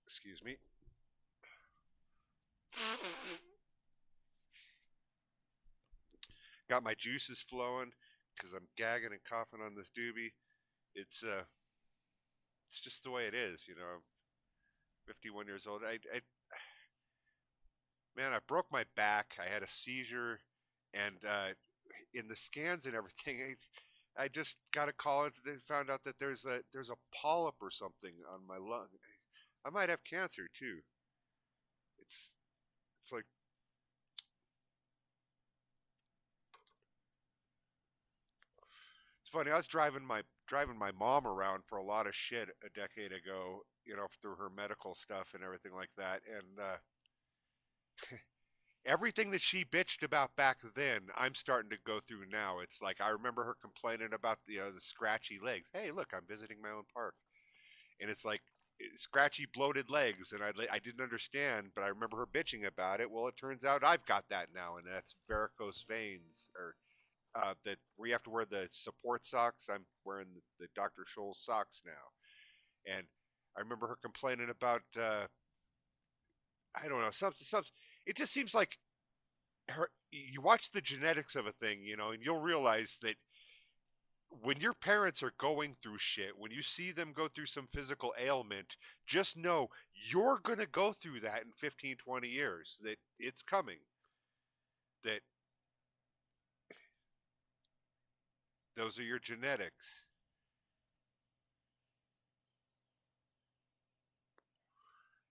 Excuse me. Got my juices flowing because I'm gagging and coughing on this doobie. It's just the way it is, I'm 51 years old. Man, I broke my back. I had a seizure, and in the scans and everything, I just got a call and they found out that there's a polyp or something on my lung. I might have cancer too. It's it's like It's funny. I was driving my mom around for a lot of shit a decade ago, through her medical stuff and everything like that. And everything that she bitched about back then, I'm starting to go through now. It's like I remember her complaining about the scratchy legs. Hey, look, I'm visiting my own park, and it's like scratchy, bloated legs, and I didn't understand, but I remember her bitching about it. Well, it turns out I've got that now, and that's varicose veins, or that where you have to wear the support socks. I'm wearing the Dr. Scholl's socks now, and I remember her complaining about I don't know, some. It just seems like her. You watch the genetics of a thing, and you'll realize that when your parents are going through shit, when you see them go through some physical ailment, just know you're going to go through that in 15, 20 years, that it's coming, that those are your genetics.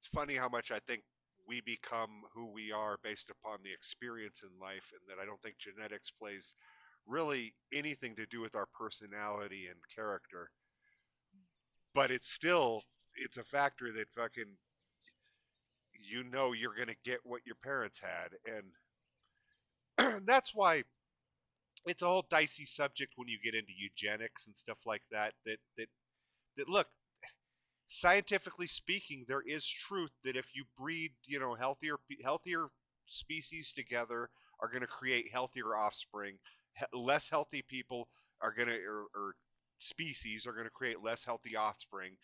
It's funny how much I think we become who we are based upon the experience in life, and that I don't think genetics plays really anything to do with our personality and character. But it's a factor that fucking you're gonna get what your parents had, and that's why it's a whole dicey subject when you get into eugenics and stuff like that. That look, scientifically speaking, there is truth that if you breed, healthier species together are going to create healthier offspring. Less healthy people are going to, or species are going to create less healthy offspring.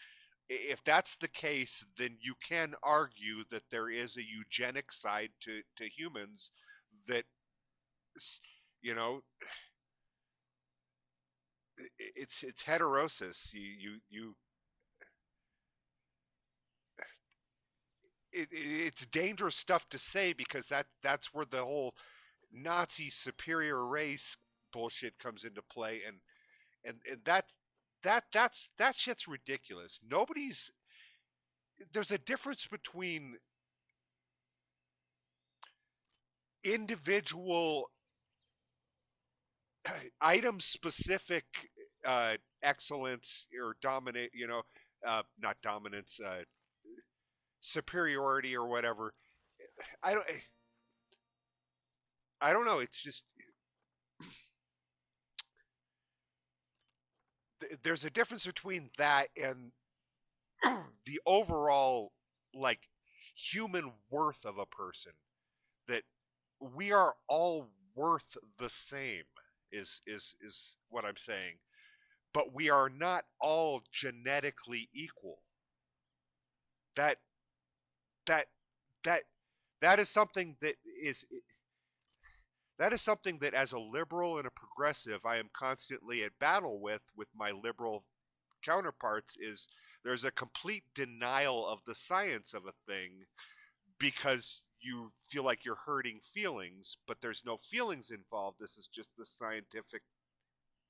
If that's the case, then you can argue that there is a eugenic side to humans that, you know, it's heterosis. It's dangerous stuff to say because that's where the whole Nazi superior race bullshit comes into play, and that shit's ridiculous. Nobody's There's a difference between individual item specific excellence or dominate, not dominance, superiority or whatever. I don't I don't know. It's just there's a difference between that and the overall like human worth of a person, that we are all worth the same is what I'm saying, but we are not all genetically equal. That that that that is something that as a liberal and a progressive I am constantly at battle with my liberal counterparts. Is there's a complete denial of the science of a thing because you feel like you're hurting feelings, but there's no feelings involved. This is just the scientific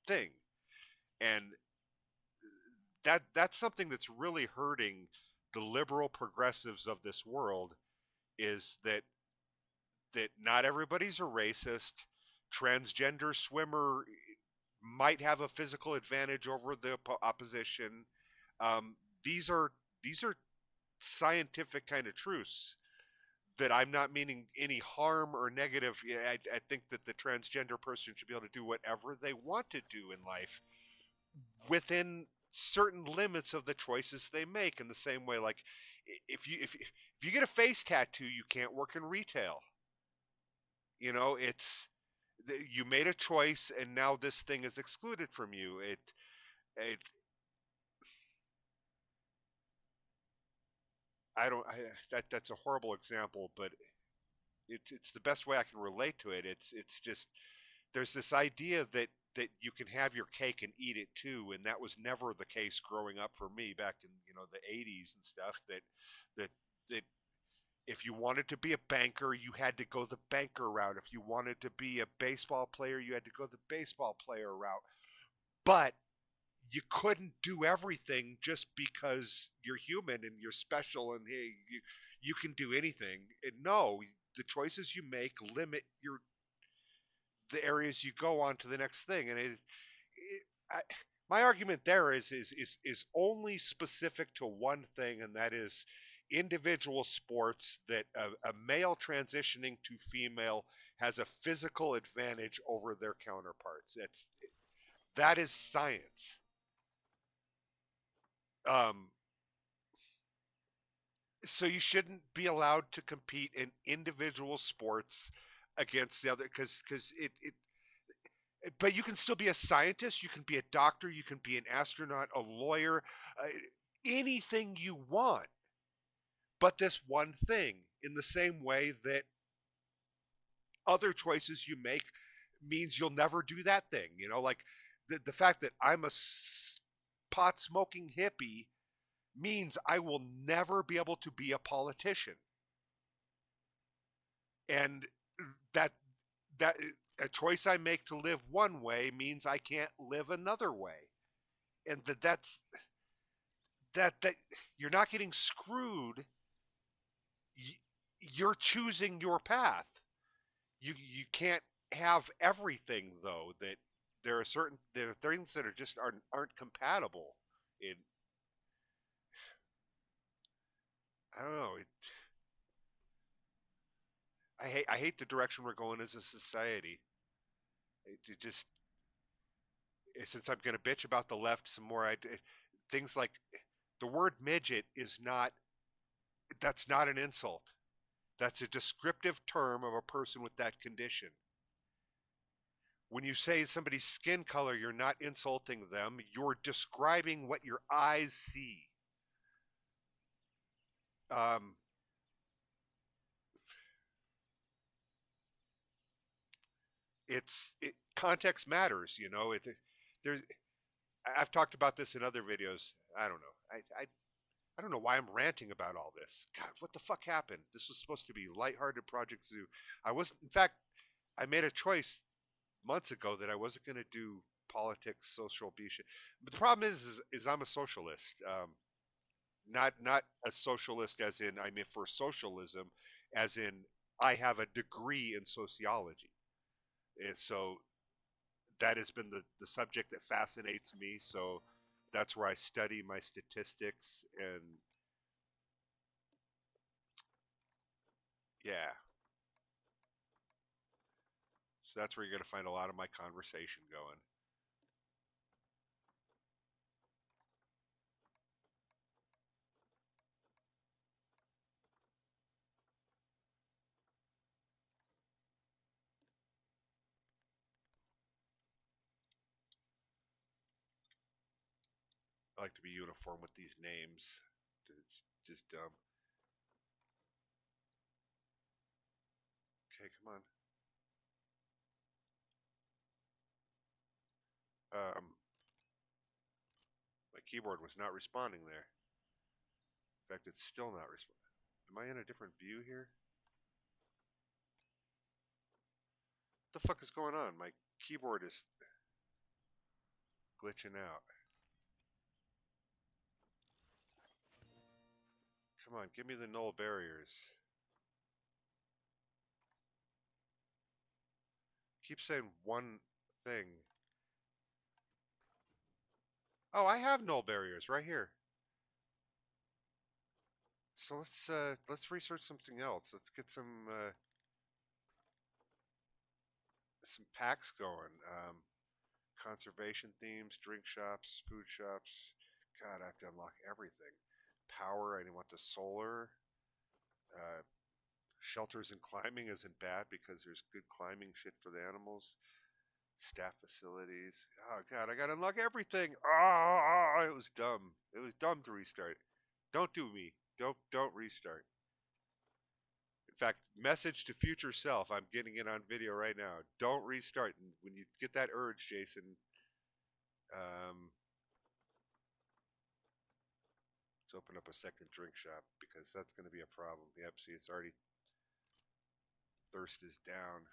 thing. And that's something that's really hurting the liberal progressives of this world, is that not everybody's a racist. Transgender swimmer might have a physical advantage over the opposition. Um, these are these are scientific kind of truths that I'm not meaning any harm or negative. Yeah, I think that the transgender person should be able to do whatever they want to do in life within certain limits of the choices they make. In the same way, like if you get a face tattoo, you can't work in retail. It's you made a choice, and now this thing is excluded from you. It I don't I, that's a horrible example, but it's the best way I can relate to it. It's just there's this idea that you can have your cake and eat it too, and that was never the case growing up for me back in the 80s and stuff. That if you wanted to be a banker, you had to go the banker route. If you wanted to be a baseball player, you had to go the baseball player route. But you couldn't do everything just because you're human and you're special and hey, you can do anything. And no, the choices you make limit the areas you go on to the next thing. And I, my argument there is only specific to one thing, and that is individual sports, that a male transitioning to female has a physical advantage over their counterparts. That is science. Um, so you shouldn't be allowed to compete in individual sports against the other, because it but you can still be a scientist, you can be a doctor, you can be an astronaut, a lawyer, uh, anything you want, but this one thing, in the same way that other choices you make means you'll never do that thing. Like the fact that I'm a pot smoking hippie means I will never be able to be a politician. And that that a choice I make to live one way means I can't live another way. And that you're not getting screwed. you're choosing your path. You can't have everything though. That there are things that are just aren't compatible. In I don't know. I hate the direction we're going as a society. It just since I'm going to bitch about the left some more, things like the word midget is not that's not an insult. That's a descriptive term of a person with that condition. When you say somebody's skin color, you're not insulting them. You're describing what your eyes see. Um, context matters. There's I've talked about this in other videos. I don't know. I don't know why I'm ranting about all this. God, what the fuck happened? This was supposed to be lighthearted Project Zoo. I wasn't. In fact, I made a choice months ago that I wasn't going to do politics, social B shit. But the problem is I'm a socialist. Not a socialist as in I'm in for socialism, as in I have a degree in sociology. And so that has been the subject that fascinates me. So that's where I study my statistics and yeah. So that's where you're going to find a lot of my conversation going. I like to be uniform with these names. It's just dumb. Okay, come on. My keyboard was not responding there. In fact, it's still not responding. Am I in a different view here? What the fuck is going on? My keyboard is glitching out. Come on, give me the null barriers. Keep saying one thing. Oh, I have null barriers right here. So let's research something else. Let's get some packs going. Conservation themes, drink shops, food shops. God, I have to unlock everything. Power, I want the solar. Uh, Shelters and climbing isn't bad because there's good climbing shit for the animals. Staff facilities. Oh god, I gotta unlock everything. Oh, it was dumb. It was dumb to restart. Don't do me. Don't restart. In fact, message to future self. I'm getting it on video right now. Don't restart. And when you get that urge, Jason, um, let's open up a second drink shop because that's going to be a problem. Yep, see, it's already thirst is down.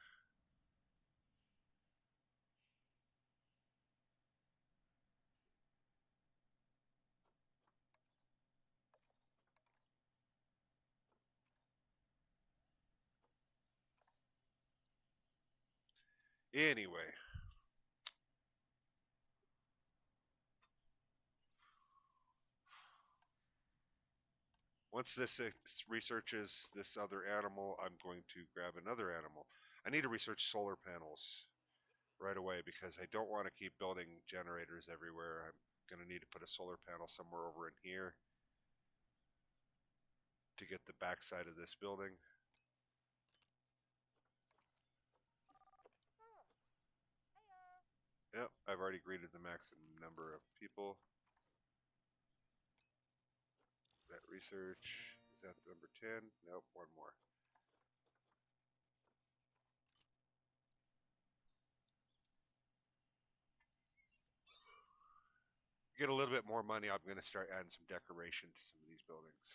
Anyway, once this researches this other animal, I'm going to grab another animal. I need to research solar panels right away because I don't want to keep building generators everywhere. I'm going to need to put a solar panel somewhere over in here to get the backside of this building. Yep, I've already greeted the maximum number of people. That research, is that number 10? Nope, one more. Get a little bit more money, I'm going to start adding some decoration to some of these buildings.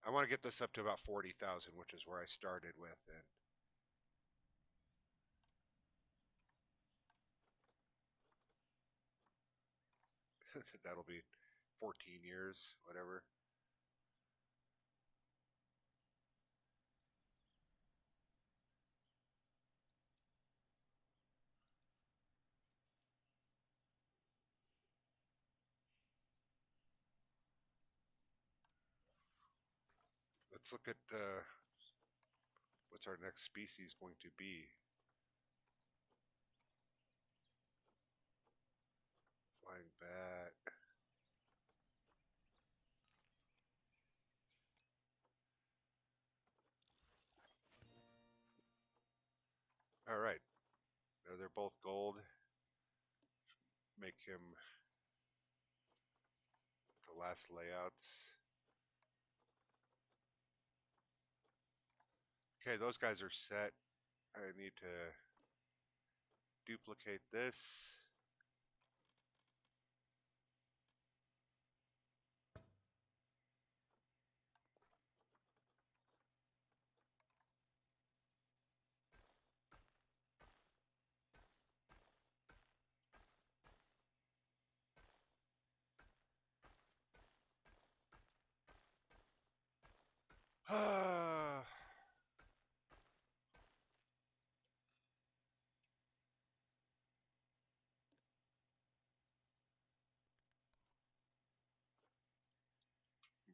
I want to get this up to about 40,000, which is where I started with, and that'll be 14 years, whatever. let's look at what's our next species going to be. Flying bat. All right. They're both gold. Make him the last layouts. Okay, those guys are set. I need to duplicate this.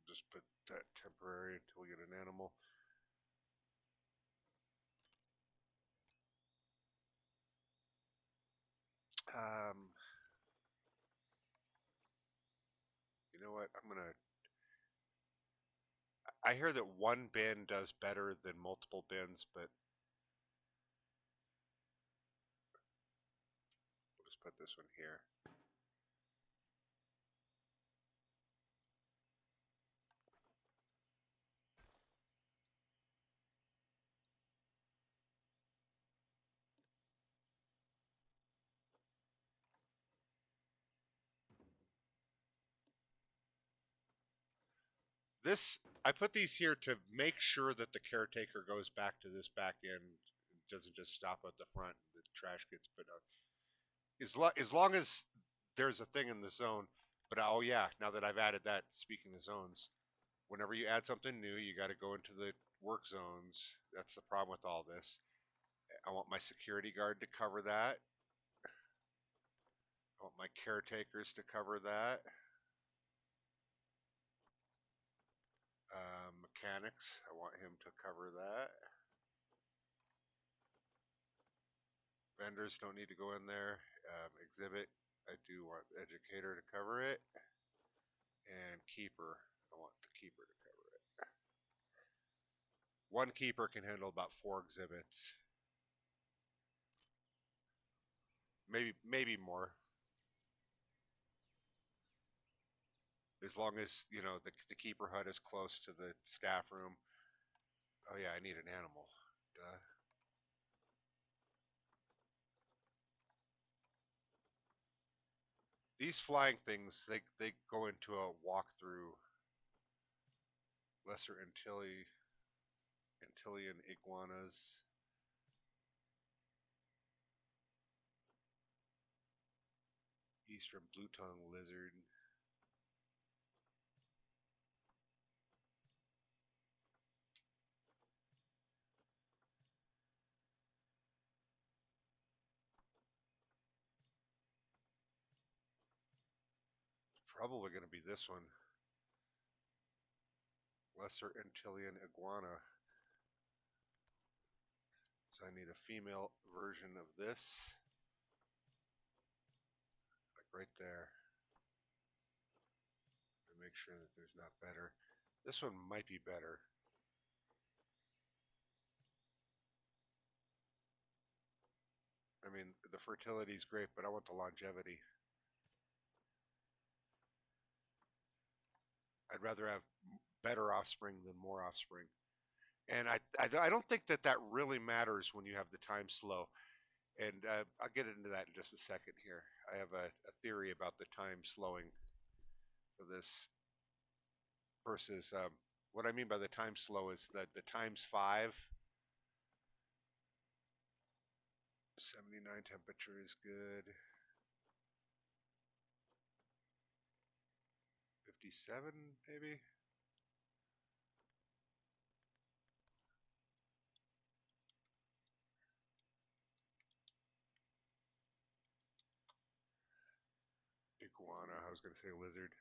Just put that temporary until we get an animal. Um, you know what? I hear that one bin does better than multiple bins, but we'll just put this one here. This I put these here to make sure that the caretaker goes back to this back end, doesn't just stop at the front. And the trash gets put out. As long as there's a thing in the zone. But oh yeah, now that I've added that, speaking of zones, whenever you add something new, you got to go into the work zones. That's the problem with all this. I want my security guard to cover that. I want my caretakers to cover that. Mechanics, I want him to cover that. Vendors don't need to go in there. Exhibit, I do want educator to cover it. And keeper, I want the keeper to cover it. One keeper can handle about 4 exhibits. Maybe more. As long as, you know, the keeper hut is close to the staff room. Oh yeah, I need an animal. Duh. These flying things, they go into a walkthrough. Lesser Antillean iguanas. Eastern blue-tongue lizard. Probably going to be this one. Lesser Antillean iguana. So I need a female version of this. Like right there. To make sure that there's not better. This one might be better. I mean, the fertility is great, but I want the longevity. I'd rather have better offspring than more offspring. And I don't think that really matters when you have the time slow. And I'll get into that in just a second here. I have a theory about the time slowing for this versus what I mean by the time slow is that the times 5, 79 temperature is good. 57 maybe. Iguana, I was going to say lizard.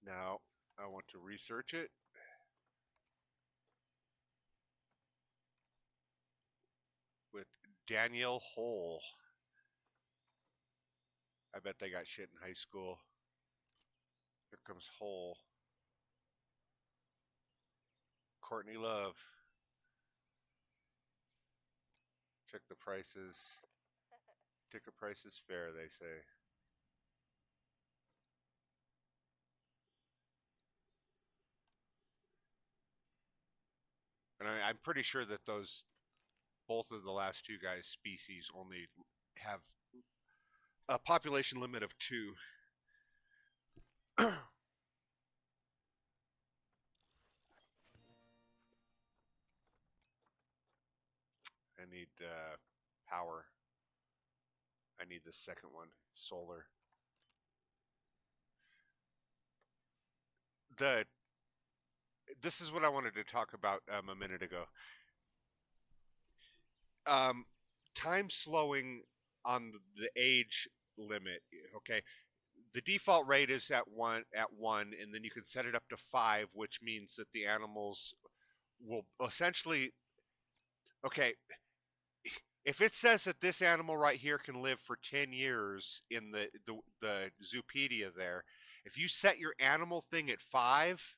Now I want to research it with Danielle Hole. I bet they got shit in high school. Here comes Hole. Courtney Love. Check the prices. Ticket price is fair, they say. And I'm pretty sure that those both of the last two guys' species only have a population limit of two. I need power. I need the second one, solar. The This is what I wanted to talk about a minute ago. Um, Time slowing on the age limit. Okay, the default rate is at one, and then you can set it up to five, which means that the animals will essentially. Okay, if it says that this animal right here can live for 10 years in the Zoopedia there, if you set your animal thing at 5,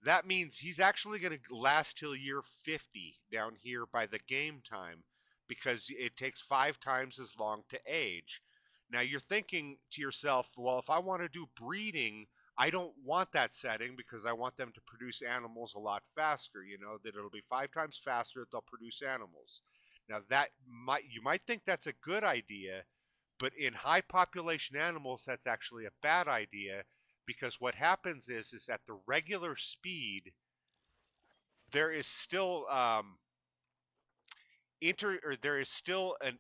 that means he's actually going to last till year 50 down here by the game time because it takes 5 times as long to age. Now you're thinking to yourself, well, if I want to do breeding, I don't want that setting because I want them to produce animals a lot faster, that it'll be 5 times faster that they'll produce animals. Now that you might think that's a good idea, but in high population animals that's actually a bad idea because what happens is at the regular speed there is still there is still an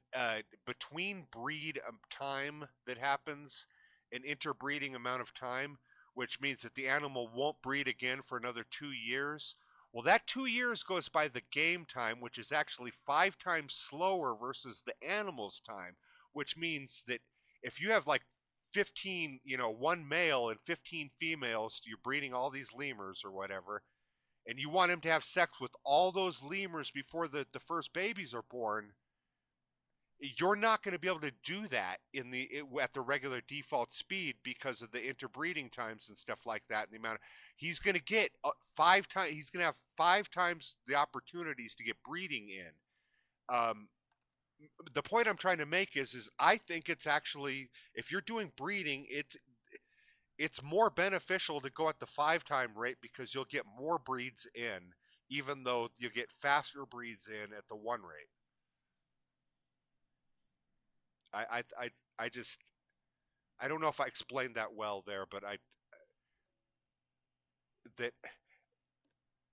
between breed time that happens, an interbreeding amount of time, which means that the animal won't breed again for another 2 years. Well, that 2 years goes by the game time, which is actually 5 times slower versus the animal's time, which means that if you have like 15, one male and 15 females, you're breeding all these lemurs or whatever, and you want him to have sex with all those lemurs before the first babies are born, you're not going to be able to do that at the regular default speed because of the interbreeding times and stuff like that. And the amount of, he's going to get 5 times. He's going to have 5 times the opportunities to get breeding in. The point I'm trying to make is I think it's actually, if you're doing breeding, it's more beneficial to go at the 5 time rate because you'll get more breeds in, even though you get faster breeds in at the one rate. I just I don't know if I explained that well there, but that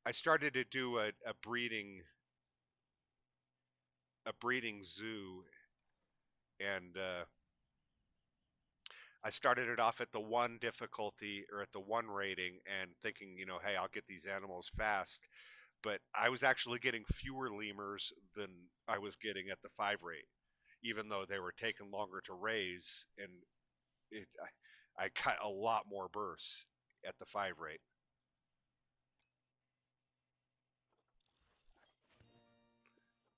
I started to do a breeding zoo, and I started it off at the one difficulty or at the one rating, and thinking, hey, I'll get these animals fast. But I was actually getting fewer lemurs than I was getting at the 5 rate, even though they were taking longer to raise, and I got a lot more bursts at the 5 rate.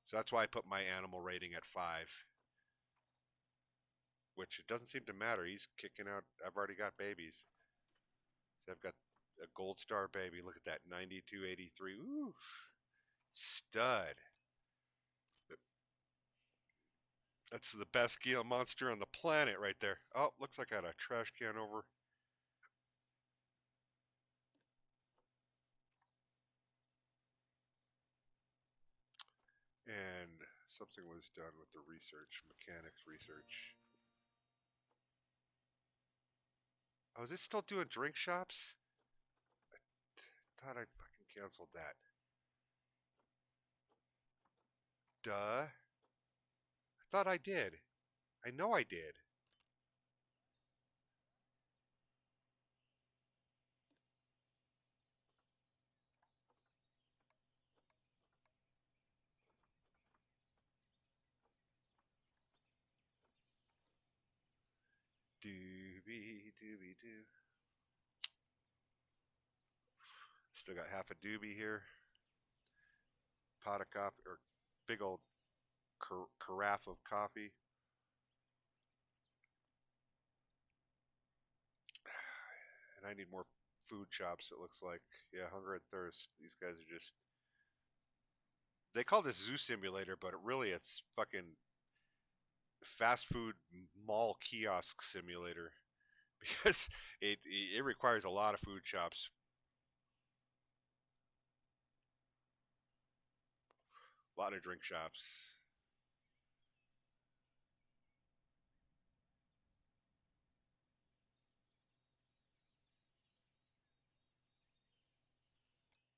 So that's why I put my animal rating at 5, which it doesn't seem to matter. He's kicking out. I've already got babies. So I've got a gold star baby. Look at that, 9283. Ooh, stud. That's the best Gila monster on the planet right there. Oh, looks like I got a trash can over. And something was done with the research, mechanics research. Oh, is it still doing drink shops? I thought I fucking canceled that. Duh. I thought I did. I know I did. Doobie doobie doo. Still got half a doobie here. Pot of coffee, or big old carafe of coffee. And I need more food shops, it looks like. Yeah, hunger and thirst. These guys are just. They call this Zoo Simulator, but really it's fucking fast food mall kiosk simulator because it requires a lot of food shops, a lot of drink shops.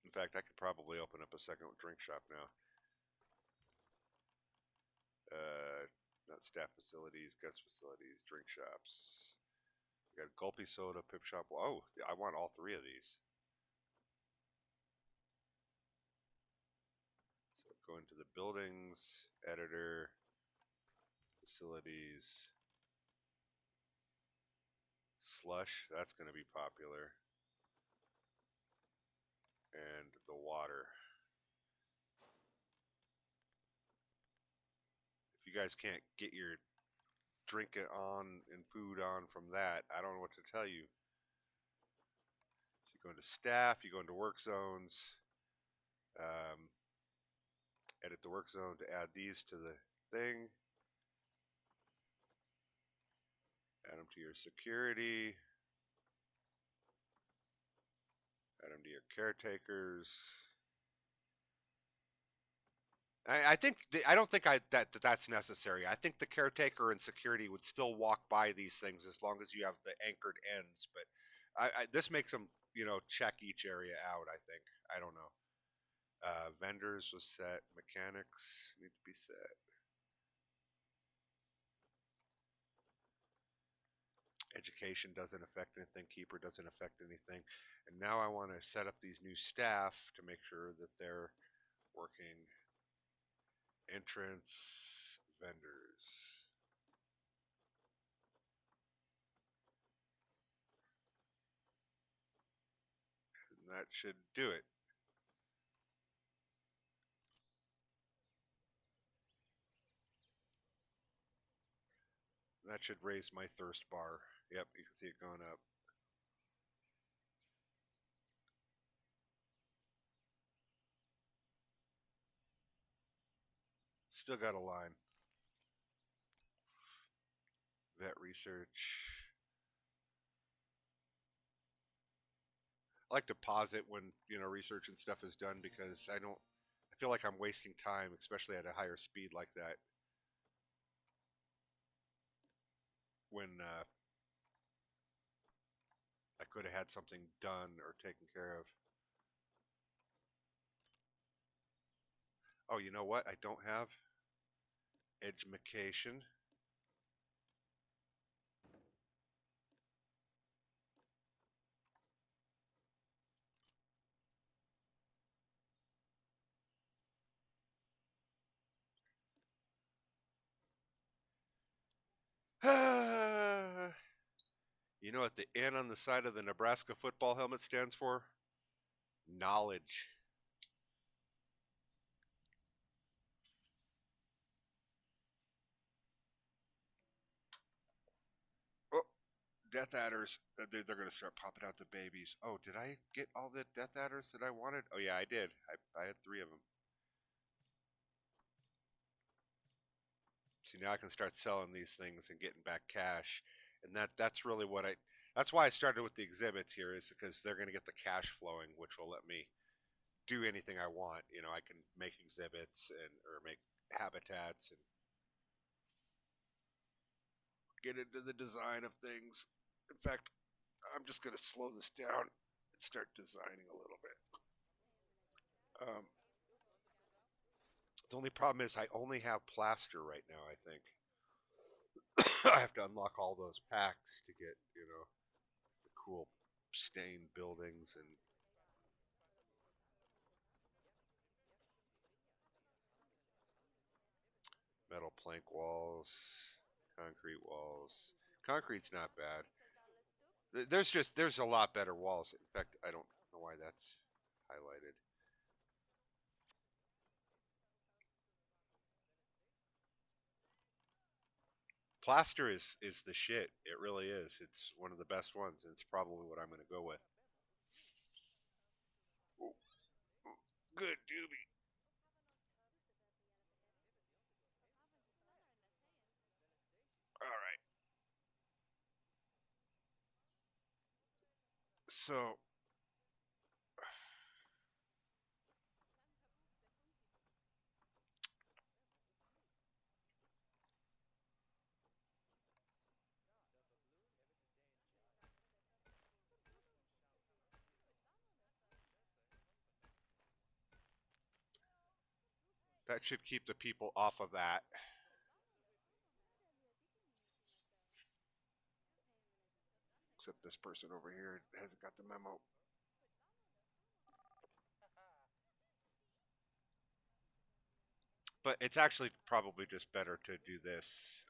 In fact, I could probably open up a second drink shop now. Not staff facilities, guest facilities, drink shops. We got Gulpy Soda, Pip Shop. Oh, I want all three of these. So go into the buildings, editor, facilities, slush. That's going to be popular. And the water. If you guys can't get your drink it on and food on from that, I don't know what to tell you. So you go into staff, you go into work zones, um, edit the work zone to add these to the thing, add them to your security, add them to your caretakers. I think I don't think that's necessary. I think the caretaker and security would still walk by these things as long as you have the anchored ends. But this makes them, check each area out. I think. I don't know. Vendors was set. Mechanics need to be set. Education doesn't affect anything. Keeper doesn't affect anything. And now I want to set up these new staff to make sure that they're working. Entrance vendors. And that should do it. That should raise my thirst bar. Yep, you can see it going up. Still got a line. Vet research. I like to pause it when research and stuff is done because I don't. I feel like I'm wasting time, especially at a higher speed like that. When I could have had something done or taken care of. Oh, you know what? I don't have education. You know what the N on the side of the Nebraska football helmet stands for? Knowledge. Oh, Death Adders. They're going to start popping out the babies. Oh, did I get all the Death Adders that I wanted? Oh, yeah, I did. I had three of them. See, now I can start selling these things and getting back cash. And that's really what I. That's why I started with the exhibits here, is because they're going to get the cash flowing, which will let me do anything I want. I can make exhibits or make habitats and get into the design of things. In fact, I'm just going to slow this down and start designing a little bit. Um, the only problem is I only have plaster right now, I think. I have to unlock all those packs to get, the cool stained buildings and metal plank walls, concrete walls. Concrete's not bad. There's a lot better walls. In fact, I don't know why that's. highlighted. Plaster is the shit. It really is. It's one of the best ones, and it's probably what I'm going to go with. Ooh, ooh, good doobie. All right. So that should keep the people off of that. Except this person over here hasn't got the memo. But it's actually probably just better to do this.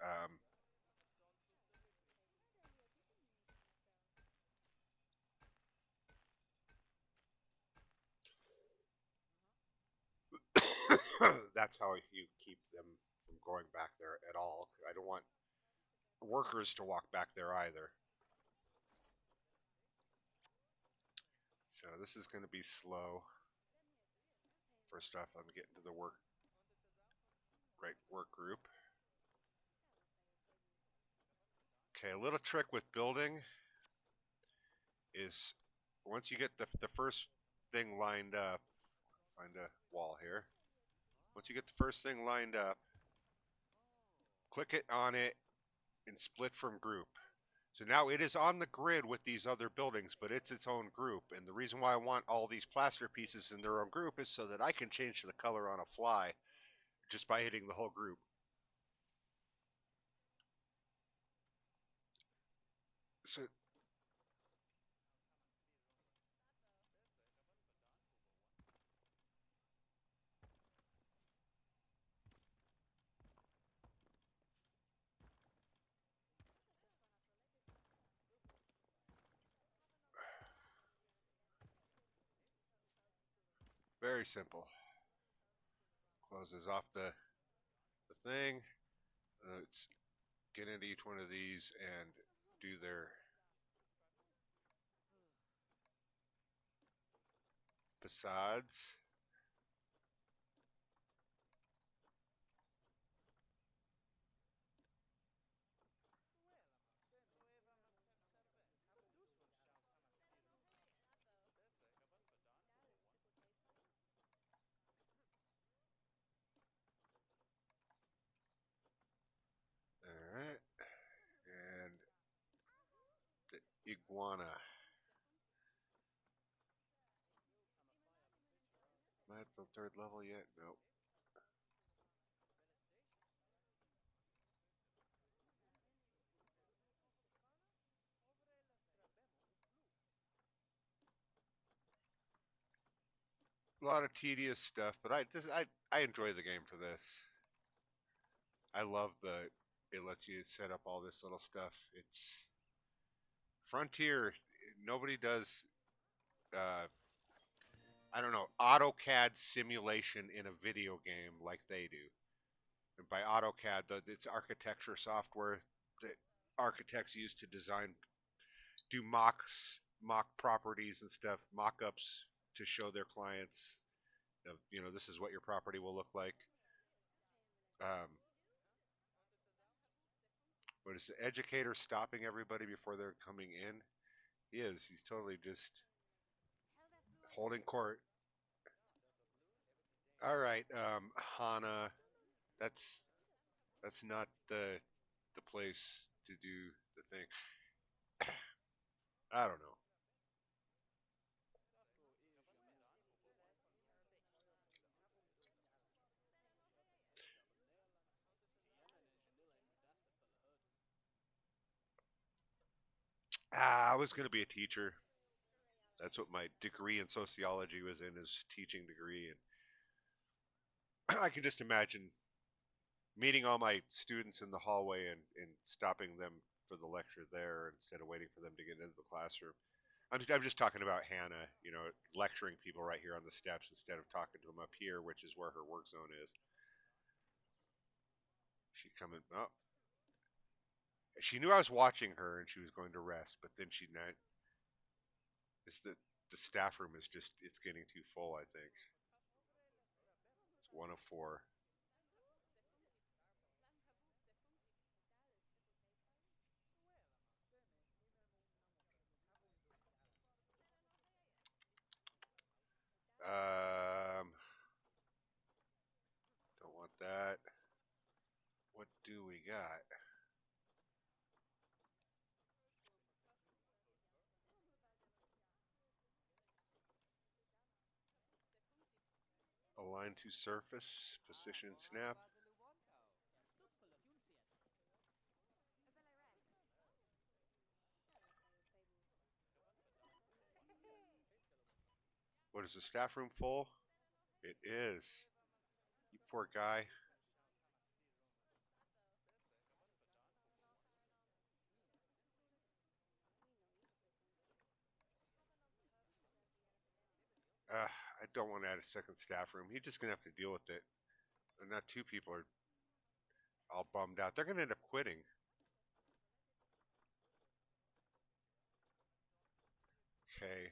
That's how you keep them from going back there at all. I don't want workers to walk back there either. So this is going to be slow. First off, I'm getting to the work group. Okay, a little trick with building is once you get the first thing lined up, find a wall here. Once you get the first thing lined up, click it on it and split from group. So now it is on the grid with these other buildings, but it's its own group. And the reason why I want all these plaster pieces in their own group is so that I can change the color on a fly just by hitting the whole group. So very simple. Closes off the thing. Let's get into each one of these and do their facades. All right. And the iguana. Am I at the third level yet? Nope. A lot of tedious stuff, but I enjoy the game for this. I love the it lets you set up all this little stuff. It's Frontier. Nobody does. Uh, I don't know AutoCAD simulation in a video game like they do. And by AutoCAD, it's architecture software that architects use to design, do mock properties and stuff, mock-ups to show their clients. This is what your property will look like. Um, but is the educator stopping everybody before they're coming in? He is. He's totally just holding court. All right, Hana. That's that's not the place to do the thing. I don't know. I was going to be a teacher. That's what my degree in sociology was in, is teaching degree, and I can just imagine meeting all my students in the hallway and stopping them for the lecture there instead of waiting for them to get into the classroom. I'm just talking about Hannah, lecturing people right here on the steps instead of talking to them up here, which is where her work zone is. She coming up. Oh, she knew I was watching her and she was going to rest, but then she not. It's the staff room is just it's getting too full. I think it's 104. Don't want that. What do we got? Align to surface, position snap. What is the staff room full? It is. You poor guy. I don't want to add a second staff room. He's just gonna have to deal with it. And not two people are all bummed out. They're gonna end up quitting. Okay.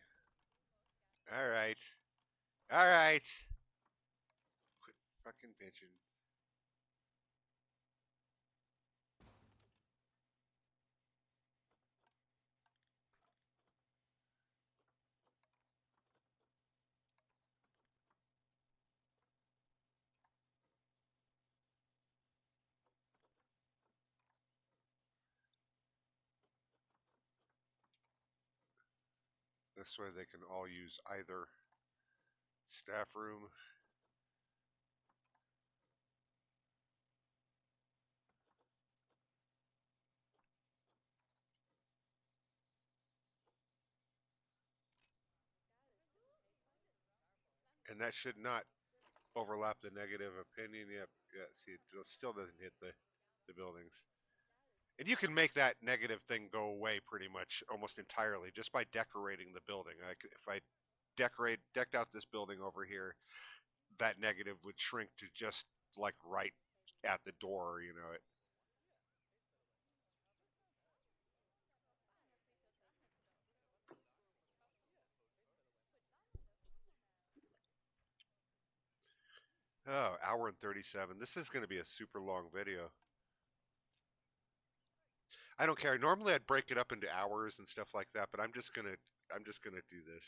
All right. All right. Quit fucking bitching. This way they can all use either staff room. And that should not overlap the negative opinion. Yep. Yeah. See, it still doesn't hit the buildings. And you can make that negative thing go away pretty much almost entirely just by decorating the building. If I decked out this building over here, that negative would shrink to just like right at the door. Oh, hour and 37. This is going to be a super long video. I don't care. Normally I'd break it up into hours and stuff like that, but I'm just gonna do this.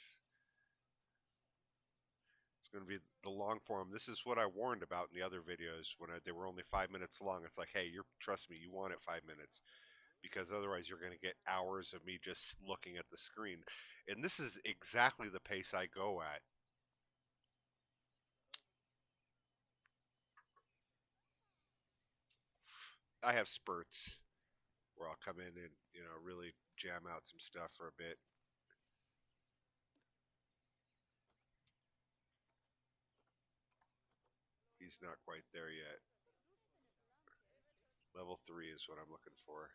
It's going to be the long form. This is what I warned about in the other videos when they were only 5 minutes long. It's like, hey, trust me, you want it 5 minutes because otherwise you're going to get hours of me just looking at the screen. And this is exactly the pace I go at. I have spurts where I'll come in and really jam out some stuff for a bit. He's not quite there yet. Level 3 is what I'm looking for.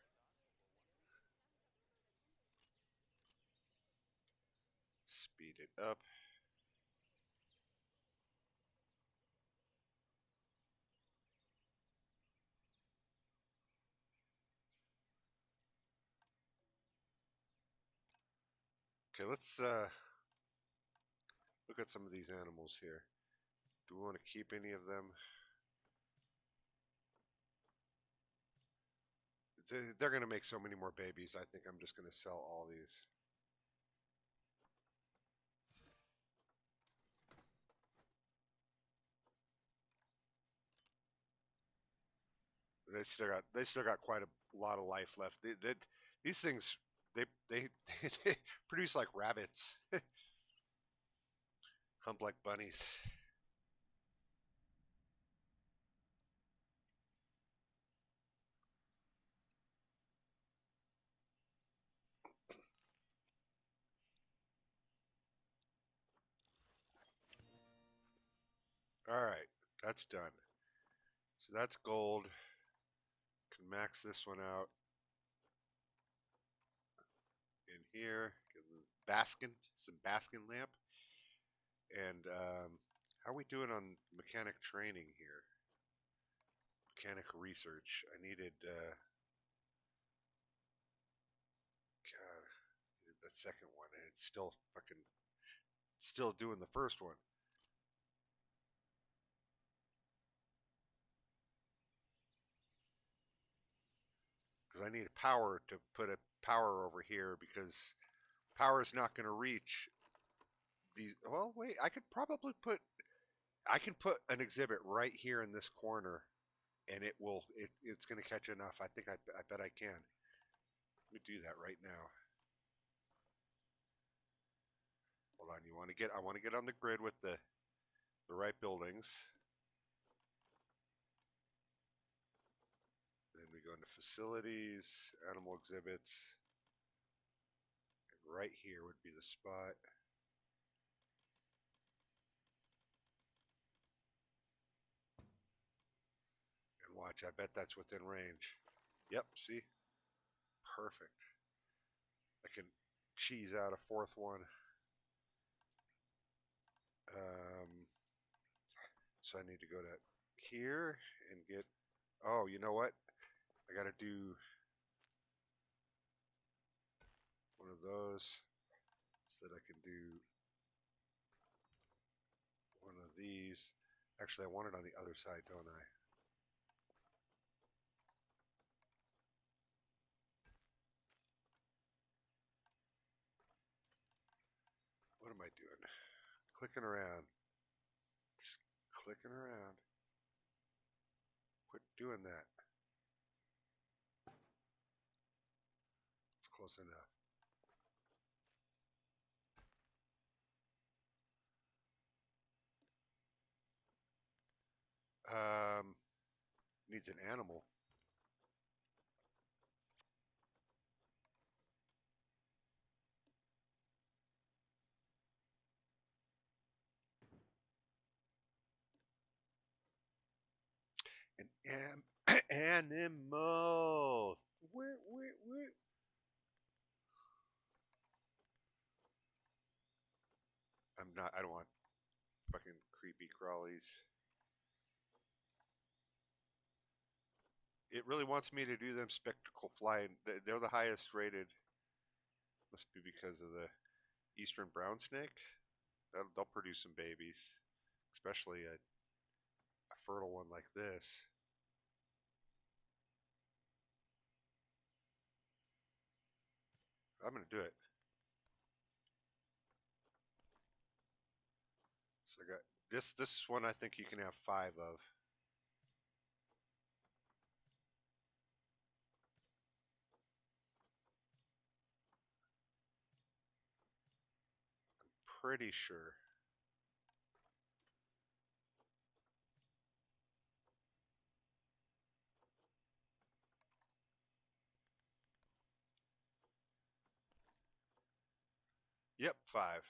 Speed it up. Okay, let's look at some of these animals here. Do we want to keep any of them? They're going to make so many more babies. I think I'm just going to sell all these. They still got quite a lot of life left. These things they they they produce like rabbits, hump like bunnies. All right, that's done. So that's gold. Can max this one out in here. some basking lamp. And how are we doing on mechanic training here? Mechanic research. I needed, God, I needed the second one, and it's still fucking, still doing the first one. Because I need power to put a power over here because power is not going to reach these. Well, wait, I could probably put. I can put an exhibit right here in this corner, and it will. It's going to catch enough. I think. I bet I can. Let me do that right now. Hold on. You want to get? I want to get on the grid with the right buildings. Then we go into facilities, animal exhibits, and right here would be the spot. And watch. I bet that's within range. Yep. See. Perfect. I can cheese out a fourth one. So I need to go to here and get. Oh, you know what? I got to do one of those so that I can do one of these. Actually, I want it on the other side, don't I? What am I doing? Clicking around. Just clicking around. Quit doing that. It's close enough. Um, needs an animal. An animal. Where? I'm not. I don't want fucking creepy crawlies. It really wants me to do them spectacle flying. They're the highest rated. Must be because of the eastern brown snake. They'll produce some babies, especially a fertile one like this. I'm gonna do it. So I got this one. I think you can have 5 of. Pretty sure. Yep, 5.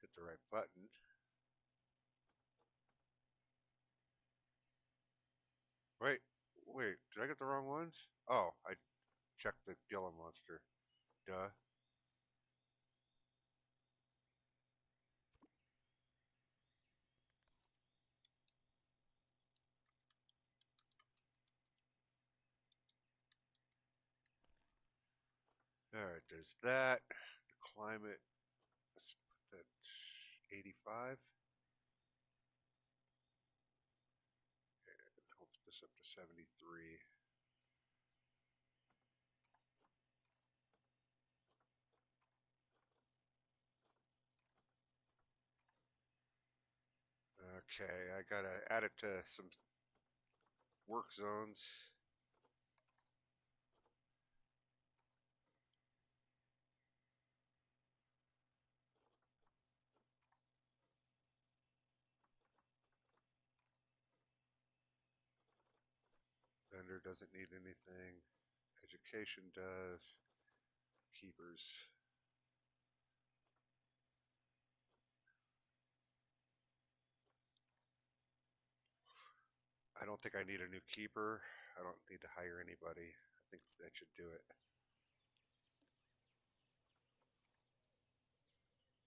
Hit the right button. Wait, wait. Did I get the wrong ones? Oh, I checked the yellow monster. Duh. All right, there's that. The climate. Let's put that 85. And I'll put this up to 73. Okay, I gotta add it to some work zones. Vendor doesn't need anything. Education does. Keepers. I don't think I need a new keeper. I don't need to hire anybody. I think that should do it.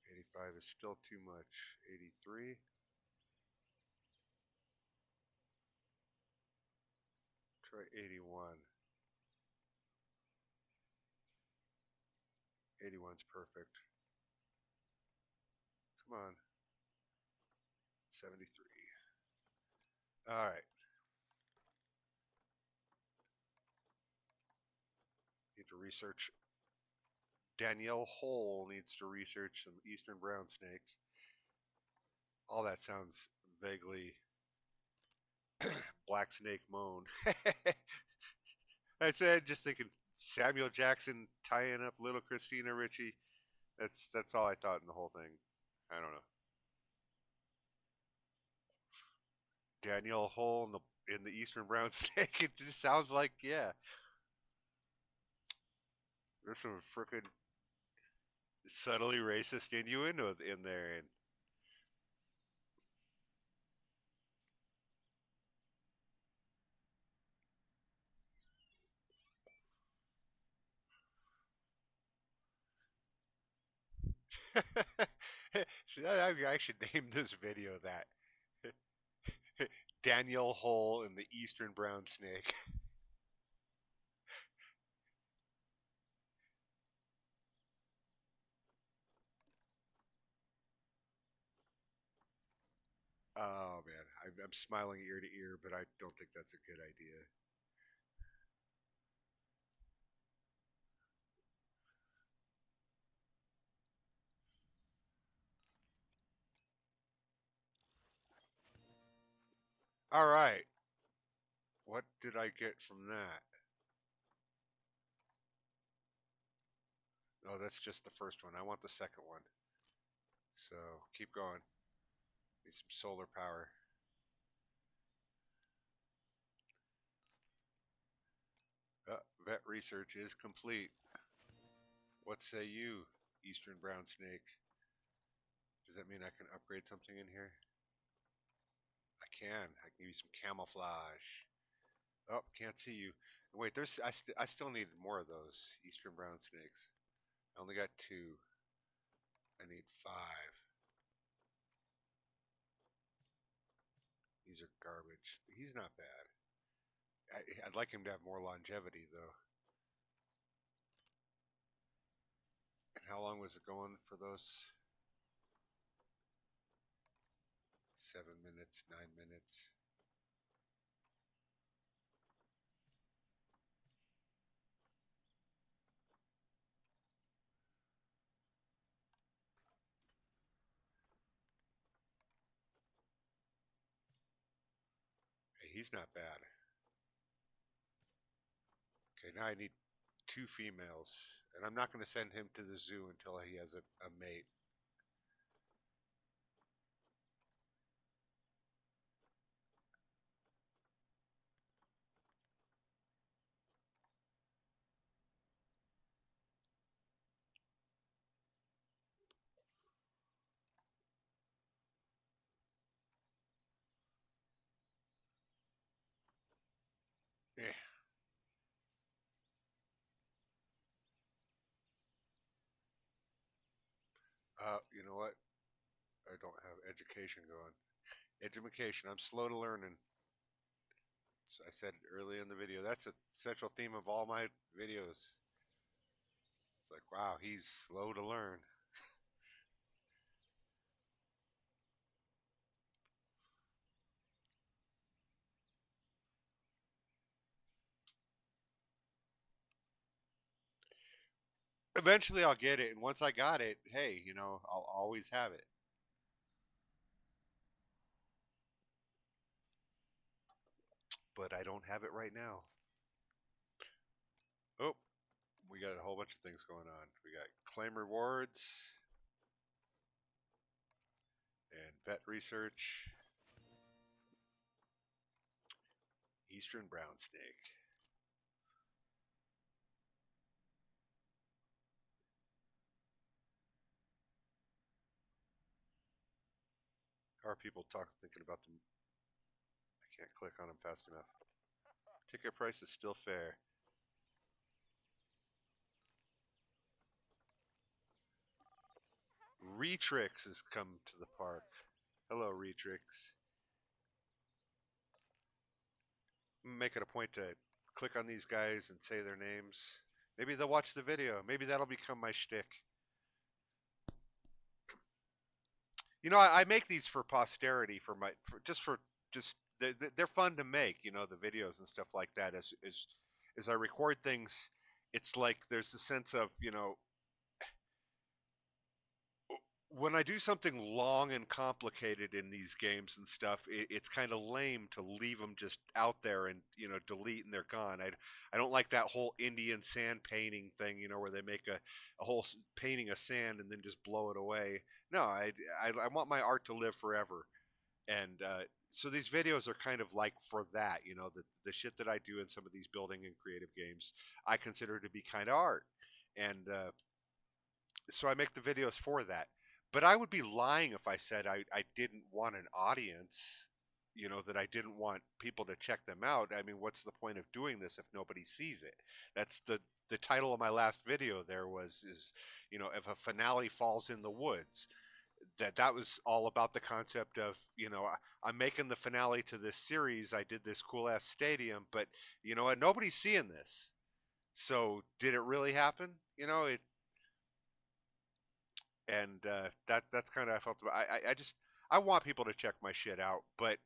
85 is still too much. 83. Try 81. 81's perfect. Come on. 73. All right. Need to research. Danielle Hole needs to research some eastern brown snake. All that sounds vaguely Black Snake Moan. I said, just thinking Samuel Jackson tying up little Christina Ricci. That's all I thought in the whole thing. I don't know. Danielle Hole in the Eastern Brown Snake. It just sounds like, yeah, there's some freaking subtly racist innuendo in there. And I should name this video that Danielle Hole in the Eastern Brown Snake. Oh man, I'm smiling ear to ear, but I don't think that's a good idea. All right, what did I get from that? Oh, that's just the first one. I want the second one. So keep going. Need some solar power. Vet research is complete. What say you, Eastern Brown Snake? Does that mean I can upgrade something in here? I can. I can give you some camouflage. Oh, can't see you. Wait, I still need more of those Eastern Brown Snakes. I only got two. I need five. These are garbage. He's not bad. I'd like him to have more longevity, though. And how long was it going for those? 7 minutes, 9 minutes. Hey, he's not bad. Okay, now I need two females. And I'm not going to send him to the zoo until he has a mate. Eh. You know what? I don't have education going. Education. I'm slow to learning. So I said early in the video. That's a central theme of all my videos. It's like, wow, he's slow to learn. Eventually, I'll get it, and once I got it, hey, I'll always have it. But I don't have it right now. Oh, we got a whole bunch of things going on. We got claim rewards and vet research. Eastern brown snake. How are people thinking about them? I Can't click on them fast enough. Ticket price is still fair. Retrix has come to the park. Hello, Retrix. Make it a point to click on these guys and say their names. Maybe they'll watch the video. Maybe that'll become my shtick. You know, I make these for posterity, just they're fun to make. You know, the videos and stuff like that. As I record things, it's like there's a sense of when I do something long and complicated in these games and stuff, it's kind of lame to leave them just out there and delete and they're gone. I don't like that whole Indian sand painting thing, where they make a whole painting of sand and then just blow it away. No, I want my art to live forever, and so these videos are kind of like for that. The shit that I do in some of these building and creative games, I consider to be kind of art, and so I make the videos for that. But I would be lying if I said I didn't want an audience, that I didn't want people to check them out. I mean, what's the point of doing this if nobody sees it? That's the title of my last video there was is, if a finale falls in the woods. That was all about the concept of, I'm making the finale to this series. I did this cool ass stadium, but you know what? Nobody's seeing this. So did it really happen? It and that's kind of I felt. I just I want people to check my shit out, but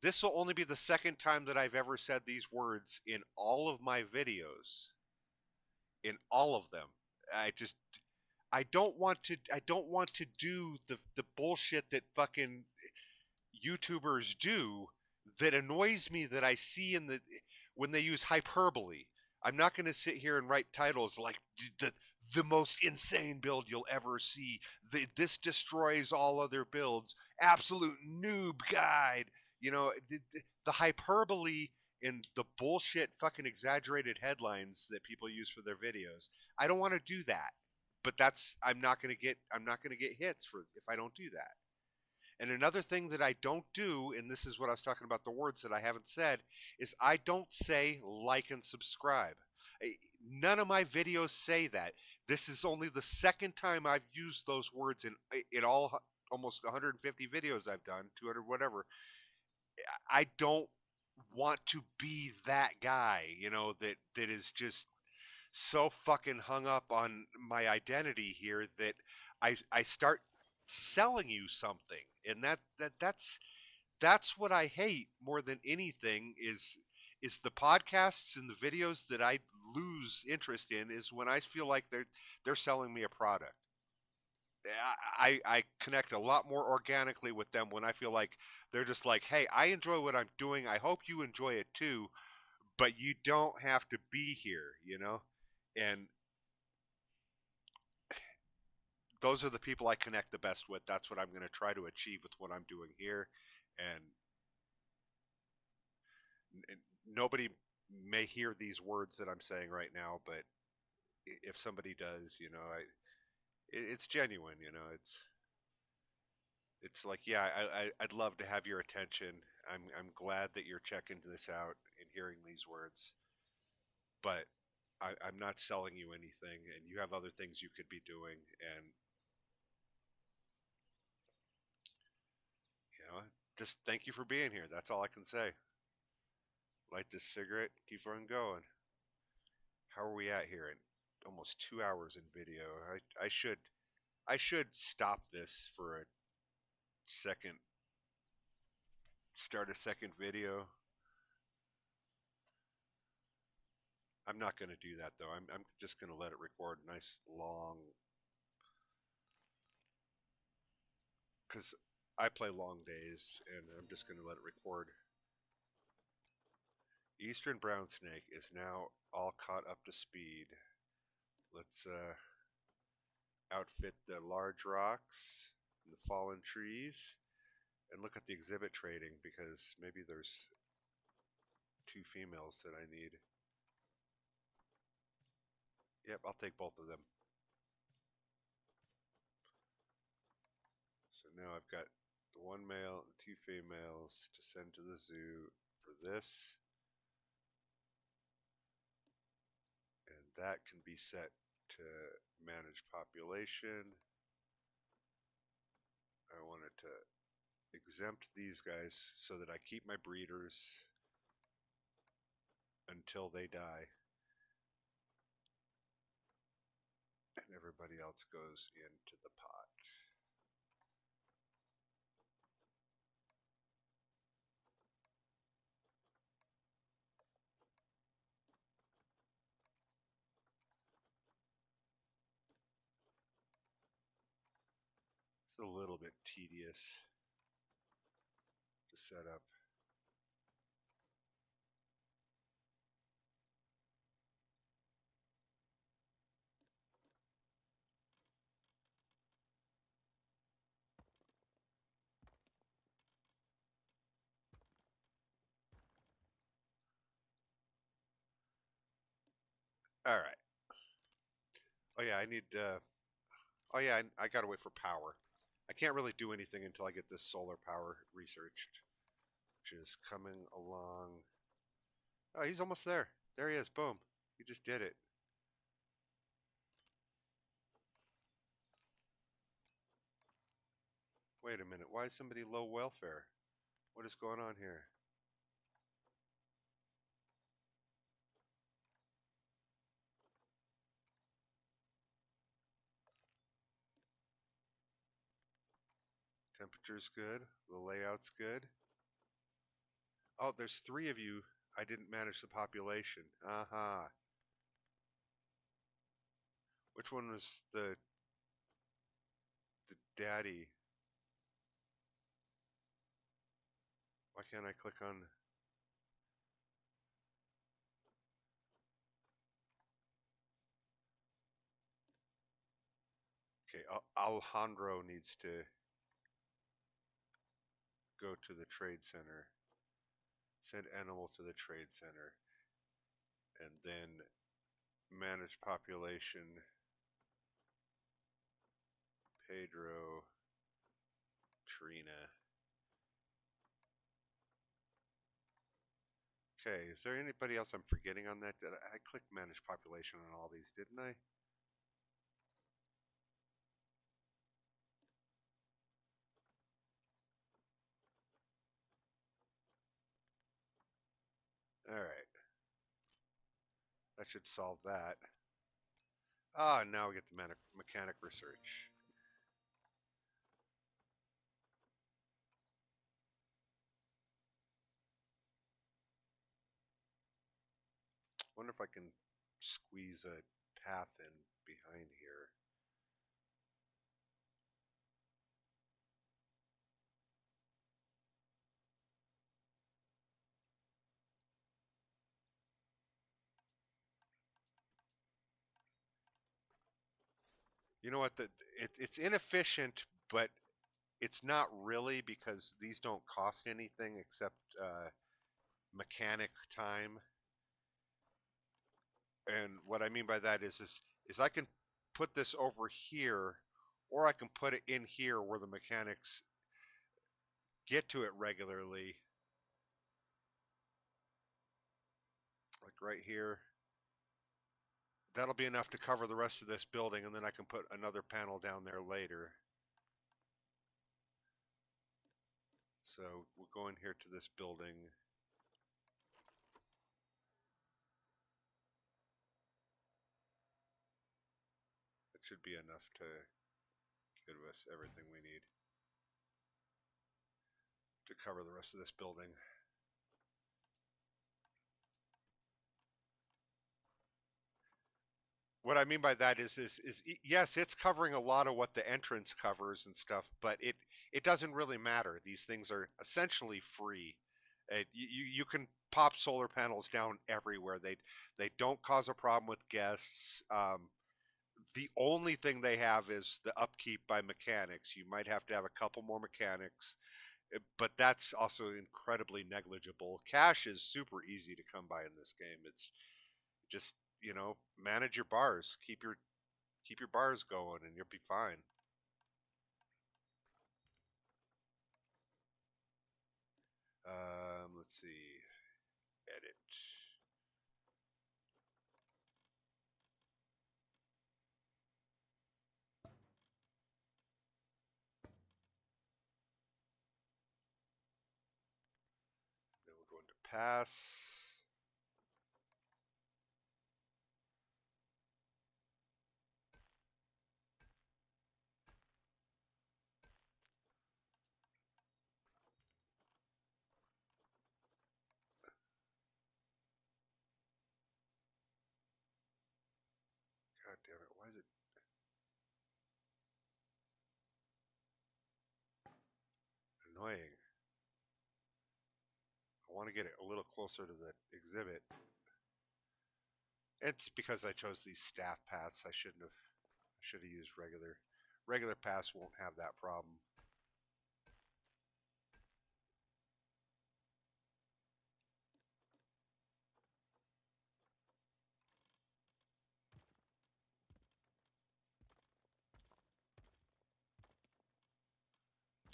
this will only be the second time that I've ever said these words in all of my videos. In all of them, I just I don't want to do the bullshit that fucking YouTubers do that annoys me that I see in the when they use hyperbole. I'm not going to sit here and write titles like the most insane build you'll ever see. This destroys all other builds. Absolute noob guide. The hyperbole in the bullshit fucking exaggerated headlines that people use for their videos. I don't want to do that. But that's I'm not going to get hits for if I don't do that. And another thing that I don't do, and this is what I was talking about the words that I haven't said, is I don't say like and subscribe. None of my videos say that. This is only the second time I've used those words in all almost 150 videos I've done, 200 whatever. I don't want to be that guy, that is just so fucking hung up on my identity here that I start selling you something, and that's what I hate more than anything is the podcasts and the videos that I lose interest in is when I feel like they're selling me a product. I connect a lot more organically with them when I feel like they're just like, hey, I enjoy what I'm doing. I hope you enjoy it too, but you don't have to be here. And those are the people I connect the best with. That's what I'm going to try to achieve with what I'm doing here. And nobody may hear these words that I'm saying right now, but if somebody does, it's genuine. It's like, yeah, I'd love to have your attention. I'm glad that you're checking this out and hearing these words, but I'm not selling you anything, and you have other things you could be doing, and just thank you for being here. That's all I can say. Light this cigarette, keep on going. How are we at here? In almost 2 hours in video. I should stop this for a second. Start a second video. I'm not going to do that though. I'm just going to let it record nice long because I play long days and I'm just going to let it record. Eastern brown snake is now all caught up to speed. Let's outfit the large rocks and the fallen trees and look at the exhibit trading because maybe there's two females that I need. Yep, I'll take both of them. So now I've got the one male and two females to send to the zoo for this, and that can be set to manage population. I wanted to exempt these guys so that I keep my breeders until they die, and everybody else goes into the pot. It's a little bit tedious to set up. All right. Oh yeah, I need. Oh yeah, I gotta wait for power. I can't really do anything until I get this solar power researched, which is coming along. Oh, he's almost there. There he is. Boom. He just did it. Wait a minute. Why is somebody low welfare? What is going on here? Temperature's good. The layout's good. Oh, there's three of you. I didn't manage the population. Aha. Which one was the daddy? Why can't I click on? Okay, Alejandro needs to go to the trade center. Send animal to the trade center, and then manage population. Pedro, Trina. Okay, is there anybody else I'm forgetting on that? Did I clicked manage population on all these, didn't I? All right, that should solve that. Ah, now we get the mechanic research. Wonder if I can squeeze a path in behind here. You know what? It's inefficient, but it's not really because these don't cost anything except mechanic time. And what I mean by that is I can put this over here, or I can put it in here where the mechanics get to it regularly, like right here. That'll be enough to cover the rest of this building, and then I can put another panel down there later. So we'll go in here to this building. It should be enough to give us everything we need to cover the rest of this building. What I mean by that is yes, it's covering a lot of what the entrance covers and stuff, but it doesn't really matter. These things are essentially free. You can pop solar panels down everywhere. They don't cause a problem with guests. The only thing they have is the upkeep by mechanics. You might have to have a couple more mechanics, but that's also incredibly negligible. Cash is super easy to come by in this game. It's just manage your bars, keep your bars going, and you'll be fine. Let's see. Edit. Then we'll go into pass. God damn it! Why is it annoying? I want to get it a little closer to the exhibit. It's because I chose these staff paths. I shouldn't have. I should have used regular. Regular paths won't have that problem.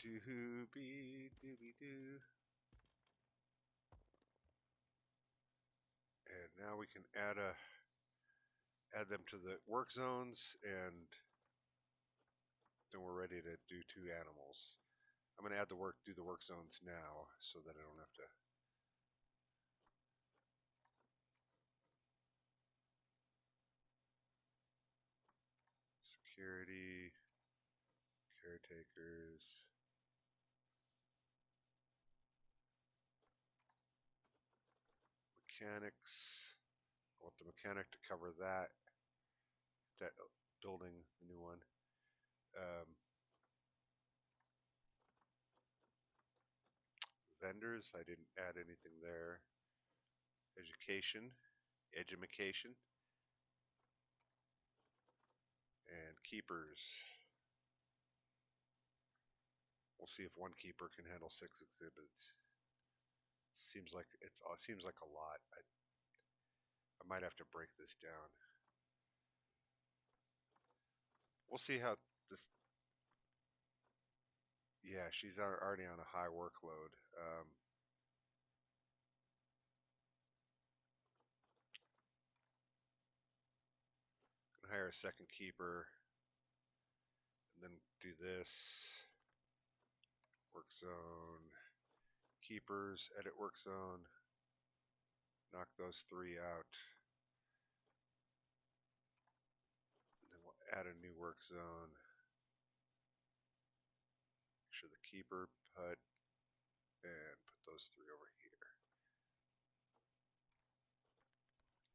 Dooby dooby doo. And now we can add them to the work zones, and then we're ready to do 2 animals. I'm going to do the work zones now, so that I don't have to. Security, caretakers, mechanics. I want the mechanic to cover that building, the new one. Um, Vendors, I didn't add anything there. Education, edumacation, and keepers. We'll see if one keeper can handle 6 exhibits. Seems like a lot. I might have to break this down. We'll see how this. Yeah, she's already on a high workload. Hire a second keeper, and then do this. Work zone, keepers, edit work zone. Knock those 3 out. And then we'll add a new work zone. Make sure the keeper put, and put those 3 over here.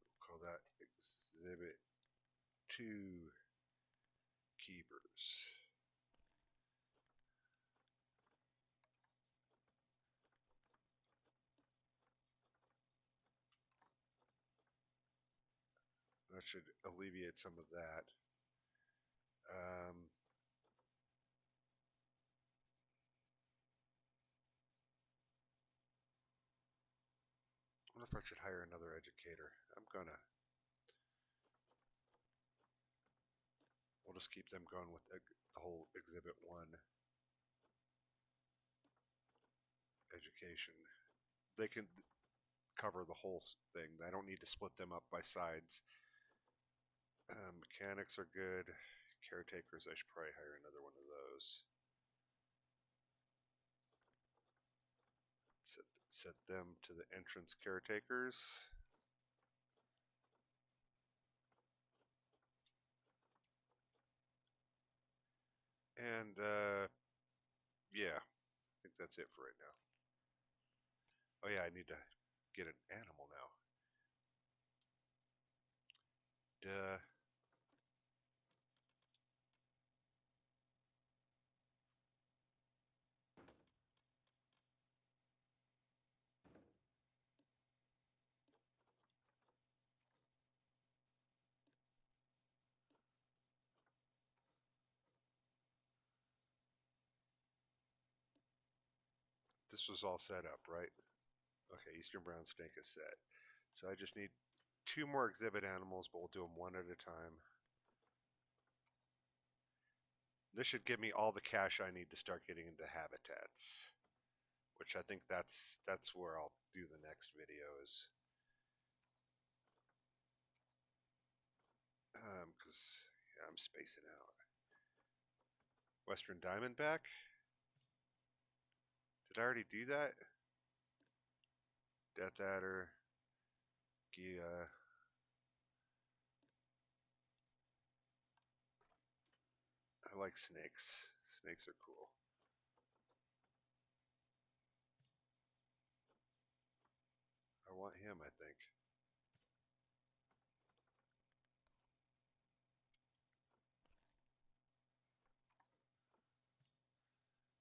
We'll call that exhibit 2 keepers. That should alleviate some of that. I wonder if I should hire another educator. I'm gonna. We'll just keep them going with the whole Exhibit 1 education. They can cover the whole thing. I don't need to split them up by sides. Mechanics are good. Caretakers, I should probably hire another one of those. Set them to the entrance caretakers. And yeah, I think that's it for right now. Oh yeah, I need to get an animal now. Duh. This was all set up, right? Okay, Eastern brown snake is set. So I just need 2 more exhibit animals, but we'll do them one at a time. This should give me all the cash I need to start getting into habitats, which I think that's where I'll do the next video is because yeah, I'm spacing out. Western Diamondback. Did I already do that? Death Adder. Gia. I like snakes. Snakes are cool. I want him, I think.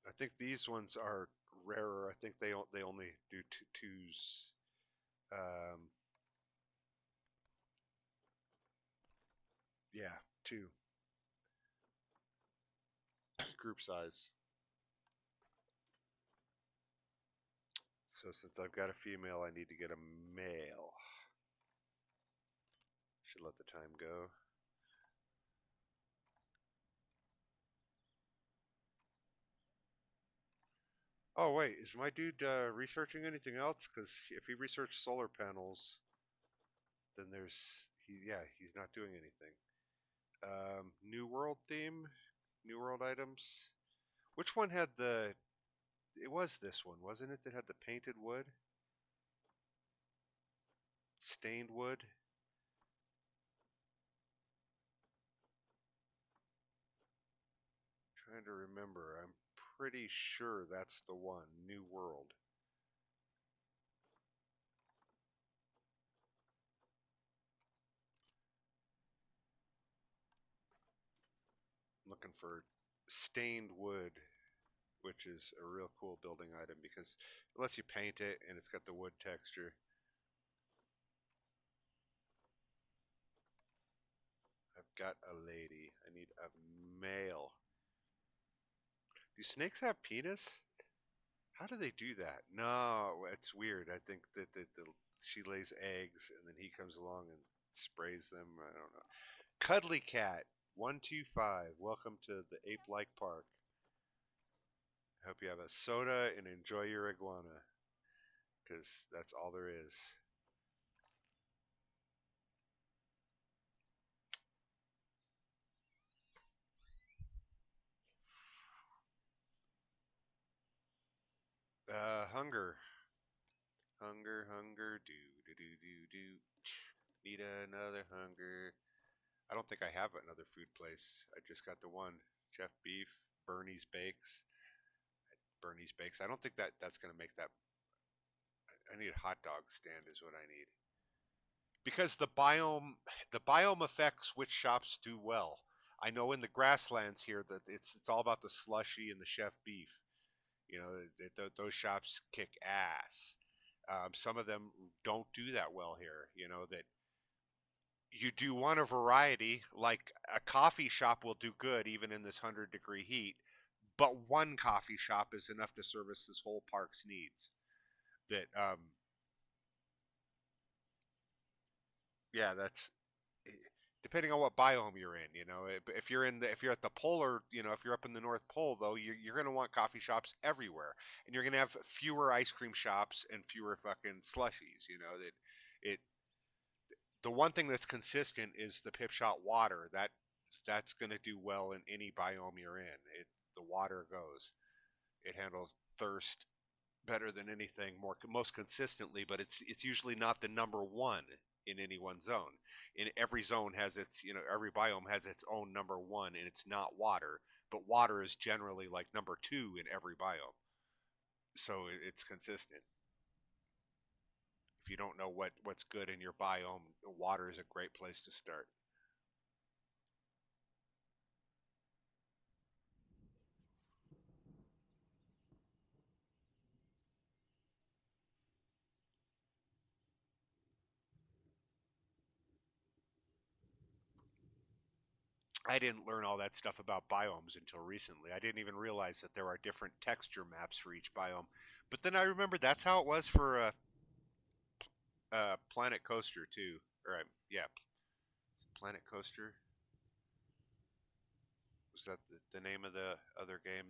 I think these ones are rarer. I think they only do twos. Um, yeah, two group size. So since I've got a female, I need to get a male. Should let the time go. Oh wait, is my dude researching anything else? Because if he researched solar panels, then he's not doing anything. New World theme, New World items. Which one had the? It was this one, wasn't it? That had the painted wood, stained wood. Trying to remember. I'm pretty sure that's the one. New World. I'm looking for stained wood, which is a real cool building item because it lets you paint it and it's got the wood texture. I've got a lady. I need a male. Do snakes have penis? How do they do that? No, it's weird. I think that she lays eggs and then he comes along and sprays them. I don't know. Cuddly Cat 125. Welcome to the Ape Like Park. I hope you have a soda and enjoy your iguana because that's all there is. Hunger. Hunger, hunger, do, do, do, do, do. Need another hunger. I don't think I have another food place. I just got the one. Chef Beef, Bernie's Bakes. Bernie's Bakes. I don't think that's going to make that. I need a hot dog stand is what I need. Because the biome affects which shops do well. I know in the grasslands here that it's all about the slushy and the chef beef. You know, those shops kick ass. Some of them don't do that well here. You know that you do want a variety, like a coffee shop will do good even in this 100-degree heat, but one coffee shop is enough to service this whole park's needs. That yeah, that's depending on what biome you're in. You know, if you're if you're at the polar, if you're up in the North Pole, though, you're going to want coffee shops everywhere, and you're going to have fewer ice cream shops and fewer fucking slushies. You know that it. The one thing that's consistent is the pip shot water. That's going to do well in any biome you're in. The water goes. It handles thirst better than anything, most consistently, but it's usually not the number one in any one zone. In every zone has its, every biome has its own number one, and it's not water, but water is generally like number two in every biome. So it's consistent. If you don't know what's good in your biome, water is a great place to start. I didn't learn all that stuff about biomes until recently. I didn't even realize that there are different texture maps for each biome. But then I remember that's how it was for Planet Coaster too. Or yeah, Planet Coaster. Was that the name of the other game?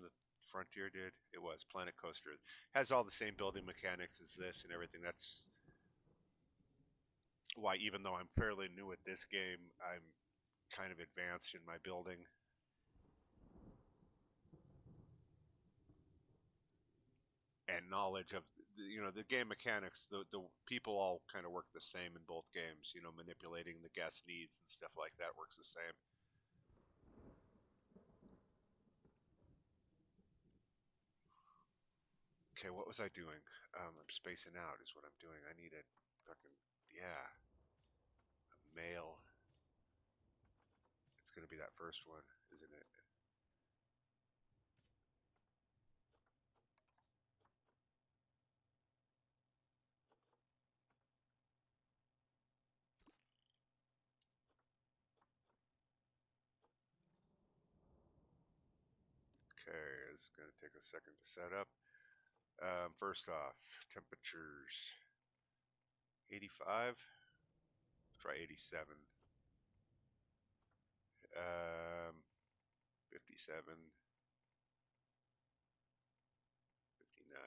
Frontier did. It was Planet Coaster. Has all the same building mechanics as this and everything. That's why, even though I'm fairly new at this game, I'm kind of advanced in my building and knowledge of the game mechanics. The people all kind of work the same in both games. Manipulating the guest needs and stuff like that works the same. Okay, what was I doing? I'm spacing out is what I'm doing. I need a fucking, yeah, a male. It's gonna be that first one, isn't it? Okay, it's gonna take a second to set up. First off, temperatures 85. Try 87. 57. 59.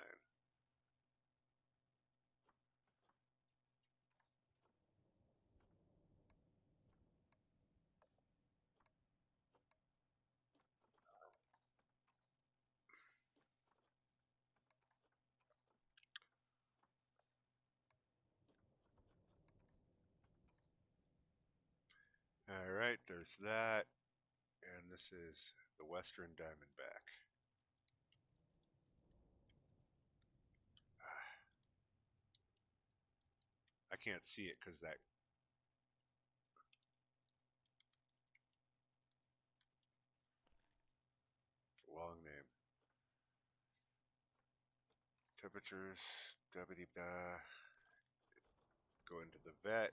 All right, there's that. And this is the Western Diamondback. I can't see it because that long name. Temperatures, da da. Go into the vet.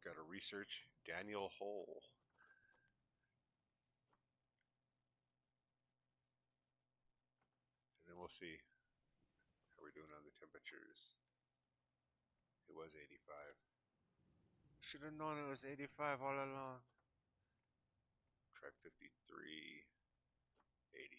Got to research Daniel Hole. And then we'll see how we're doing on the temperatures. It was 85. Should have known it was 85 all along. Try 53, 83.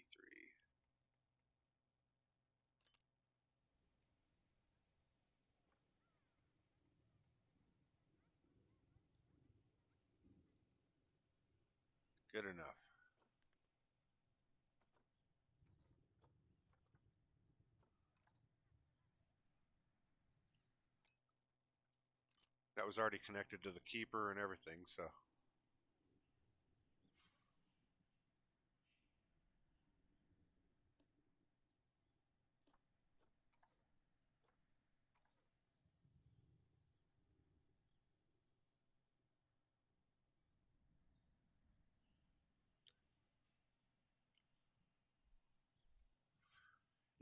Good enough. That was already connected to the keeper and everything, so.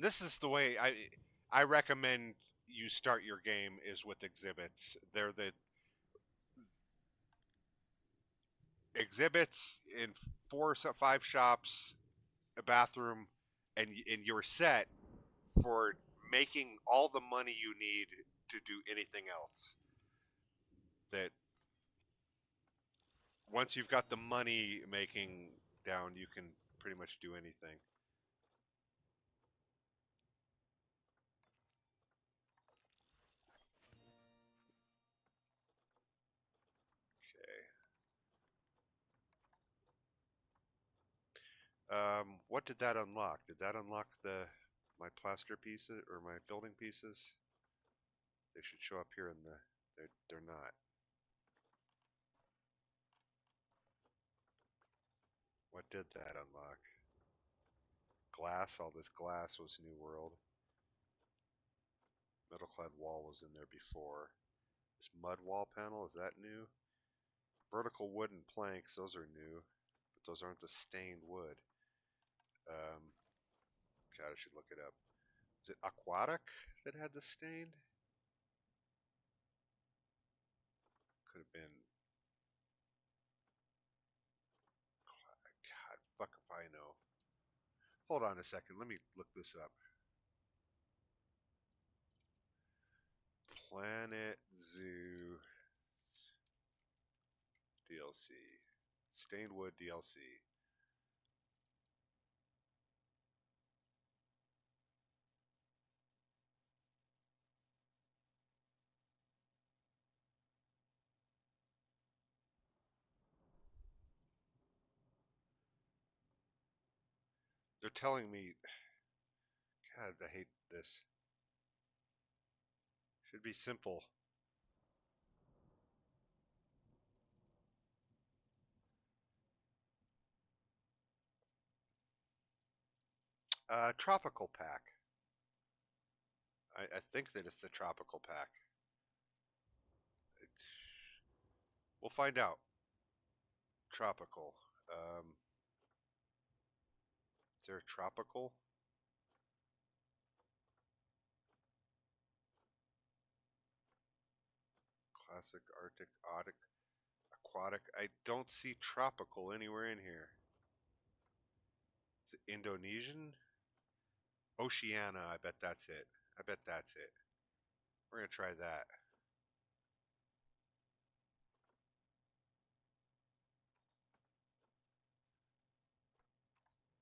This is the way I recommend you start your game is with exhibits. They're the exhibits in 4 5 shops, a bathroom, and you're set for making all the money you need to do anything else. That once you've got the money making down, you can pretty much do anything. Okay. What did that unlock? Did that unlock the my plaster pieces or my building pieces? They should show up here in the. They're not. What did that unlock? Glass. All this glass was New World. Metal clad wall was in there before. This mud wall panel, is that new? Vertical wooden planks, those are new, but those aren't the stained wood. Um, God, I should look it up. Is it Aquatic that had the stained? Could have been. God, fuck if I know. Hold on a second. Let me look this up. Planet Zoo DLC. Stained Wood DLC. They're telling me, God, I hate this. Should be simple. Tropical pack. I think that it's the tropical pack. We'll find out. Tropical. Is there a tropical? Classic, Arctic, Arctic, Aquatic. I don't see tropical anywhere in here. Is it Indonesian? Oceania. I bet that's it. I bet that's it. We're gonna try that.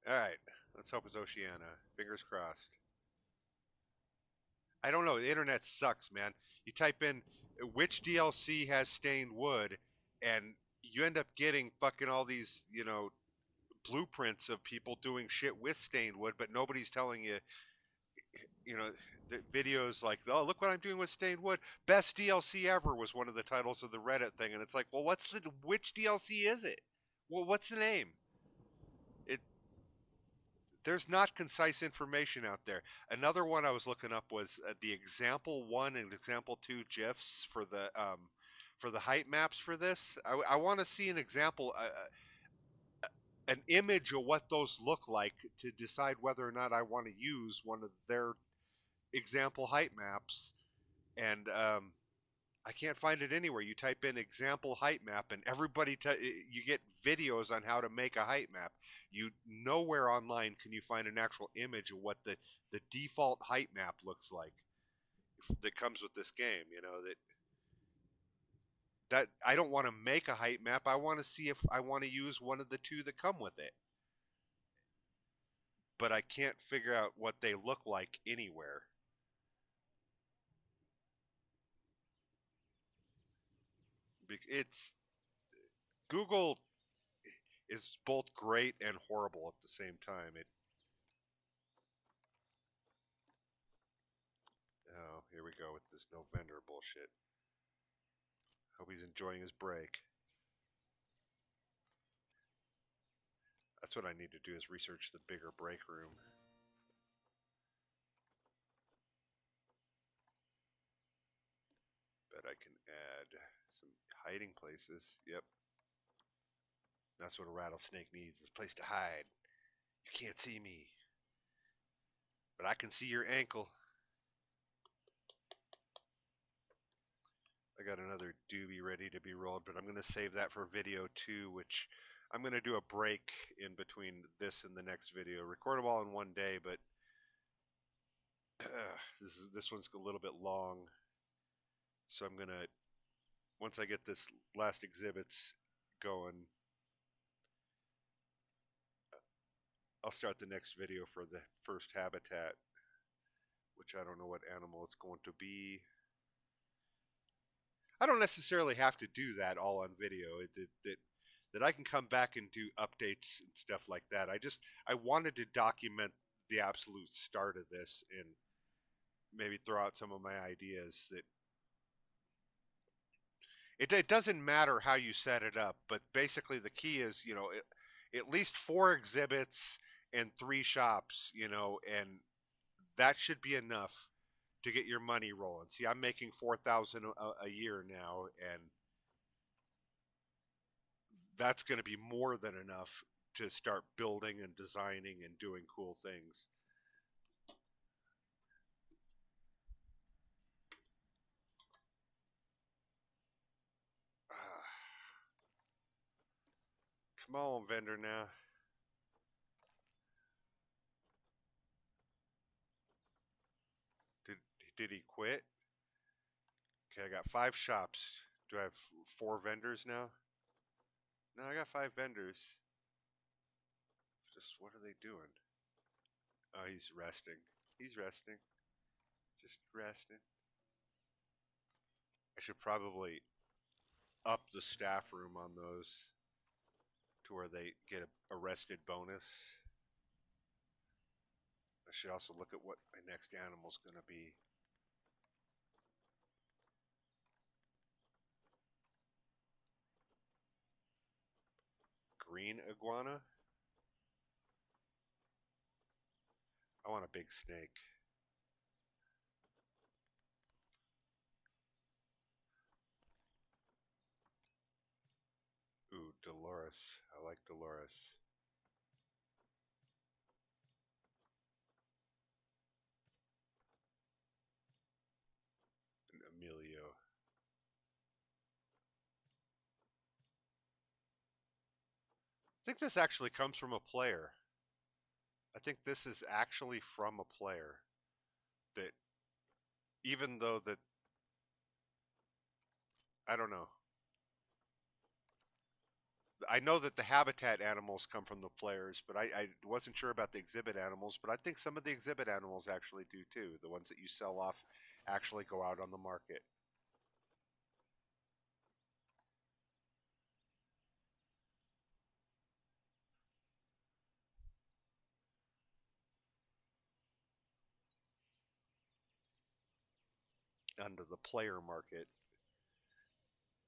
All right. Let's hope it's Oceania. Fingers crossed. I don't know. The internet sucks, man. You type in which DLC has stained wood, and you end up getting fucking all these, blueprints of people doing shit with stained wood, but nobody's telling you, you know, the videos like, oh, look what I'm doing with stained wood. Best DLC ever was one of the titles of the Reddit thing, and it's like, well, which DLC is it? Well, what's the name? It There's not concise information out there. Another one I was looking up was the example one and example two gifs for the height maps for this. I want to see an example, an image of what those look like to decide whether or not I want to use one of their example height maps. And I can't find it anywhere. You type in example height map, and you get videos on how to make a height map. You Nowhere online can you find an actual image of what the default height map looks like that comes with this game. That I don't want to make a height map. I want to see if I want to use one of the two that come with it, but I can't figure out what they look like anywhere. It's Google is both great and horrible at the same time. Oh, here we go with this no vendor bullshit. Hope he's enjoying his break. That's what I need to do is research the bigger break room. Bet I can add some hiding places. Yep, that's what a rattlesnake needs, is a place to hide. You can't see me, but I can see your ankle. I got another doobie ready to be rolled, but I'm going to save that for video 2, which I'm going to do a break in between this and the next video. Record them all in one day, but this one's a little bit long, so I'm going to, once I get this last exhibits going, I'll start the next video for the first habitat, which I don't know what animal it's going to be. I don't necessarily have to do that all on video. That I can come back and do updates and stuff like that. I wanted to document the absolute start of this and maybe throw out some of my ideas. That it doesn't matter how you set it up, but basically the key is, at least 4 exhibits and 3 shops, and that should be enough to get your money rolling. See, I'm making 4,000 a year now, and that's going to be more than enough to start building and designing and doing cool things. Come on, vendor now. Did did he quit? Okay, I got 5 shops. Do I have 4 vendors now? No, I got 5 vendors. Just what are they doing? Oh, he's resting. He's resting. Just resting. I should probably up the staff room on those to where they get a rested bonus. should also look at what my next animal's going to be. Green iguana? I want a big snake. Ooh, Dolores. I like Dolores. And Emilio. I think this actually comes from a player. I think this is actually from a player. That even though that I don't know. I know that the habitat animals come from the players, but I wasn't sure about the exhibit animals. But I think some of the exhibit animals actually do too. The ones that you sell off actually go out on the market. Under the player market,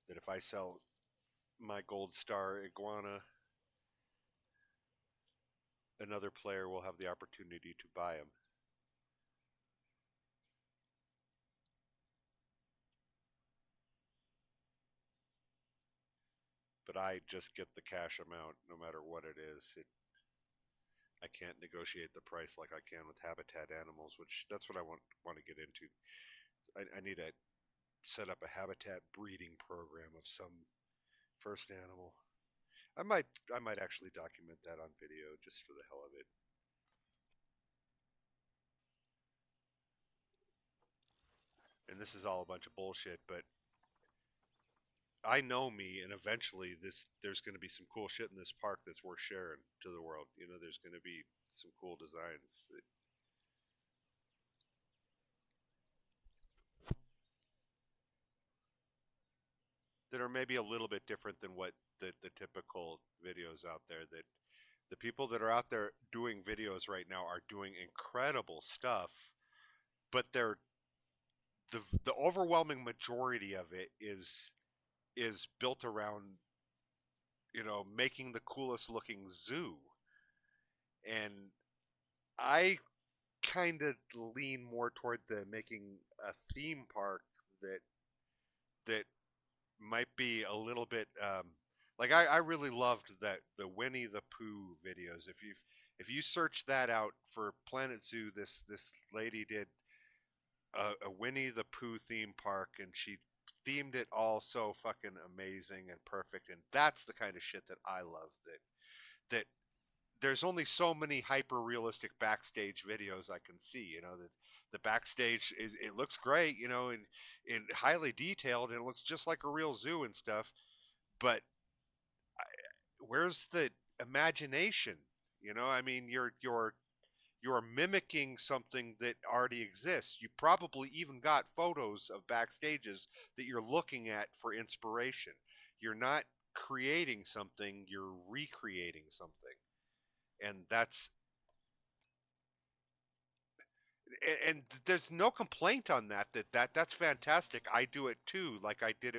that if I sell my gold star iguana, another player will have the opportunity to buy them. But I just get the cash amount no matter what it is. I can't negotiate the price like I can with habitat animals, which that's what I want to get into. I need to set up a habitat breeding program of some first animal. I might actually document that on video just for the hell of it. And this is all a bunch of bullshit, but I know me, and eventually there's going to be some cool shit in this park that's worth sharing to the world. You know, there's going to be some cool designs that are maybe a little bit different than what the typical videos out there. That the people that are out there doing videos right now are doing incredible stuff, but the overwhelming majority of it is built around, you know, making the coolest looking zoo. And I kind of lean more toward the making a theme park that that might be a little bit like I really loved that the Winnie the Pooh videos. If you search that out for Planet Zoo, this lady did a Winnie the Pooh theme park, and she themed it all so fucking amazing and perfect. And that's the kind of shit that I love. That there's only so many hyper realistic backstage videos I can see. You know, the backstage is it looks great, you know, and highly detailed, and it looks just like a real zoo and stuff. But where's the imagination? You know, I mean, you're mimicking something that already exists. You probably even got photos of backstages that you're looking at for inspiration. You're not creating something, you're recreating something. And there's no complaint on that's fantastic. I do it too. Like I did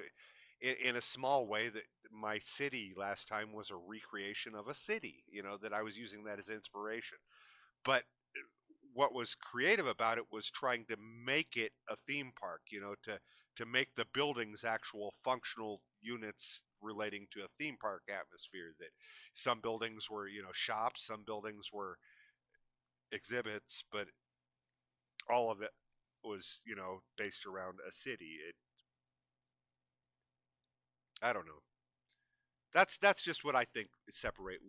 it in a small way. That my city last time was a recreation of a city, you know, that I was using that as inspiration. But what was creative about it was trying to make it a theme park, you know, to make the buildings actual functional units relating to a theme park atmosphere. That some buildings were, you know, shops, some buildings were exhibits, but all of it was, you know, based around a city. I don't know. That's just what I think would separate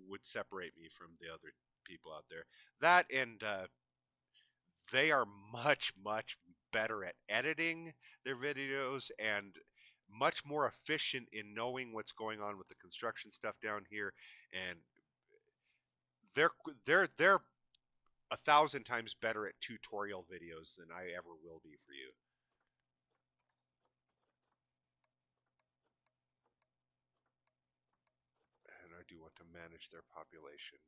me from the other people out there. That and they are much better at editing their videos and much more efficient in knowing what's going on with the construction stuff down here. And they're they're a thousand times better at tutorial videos than I ever will be for you. And I do want to manage their population.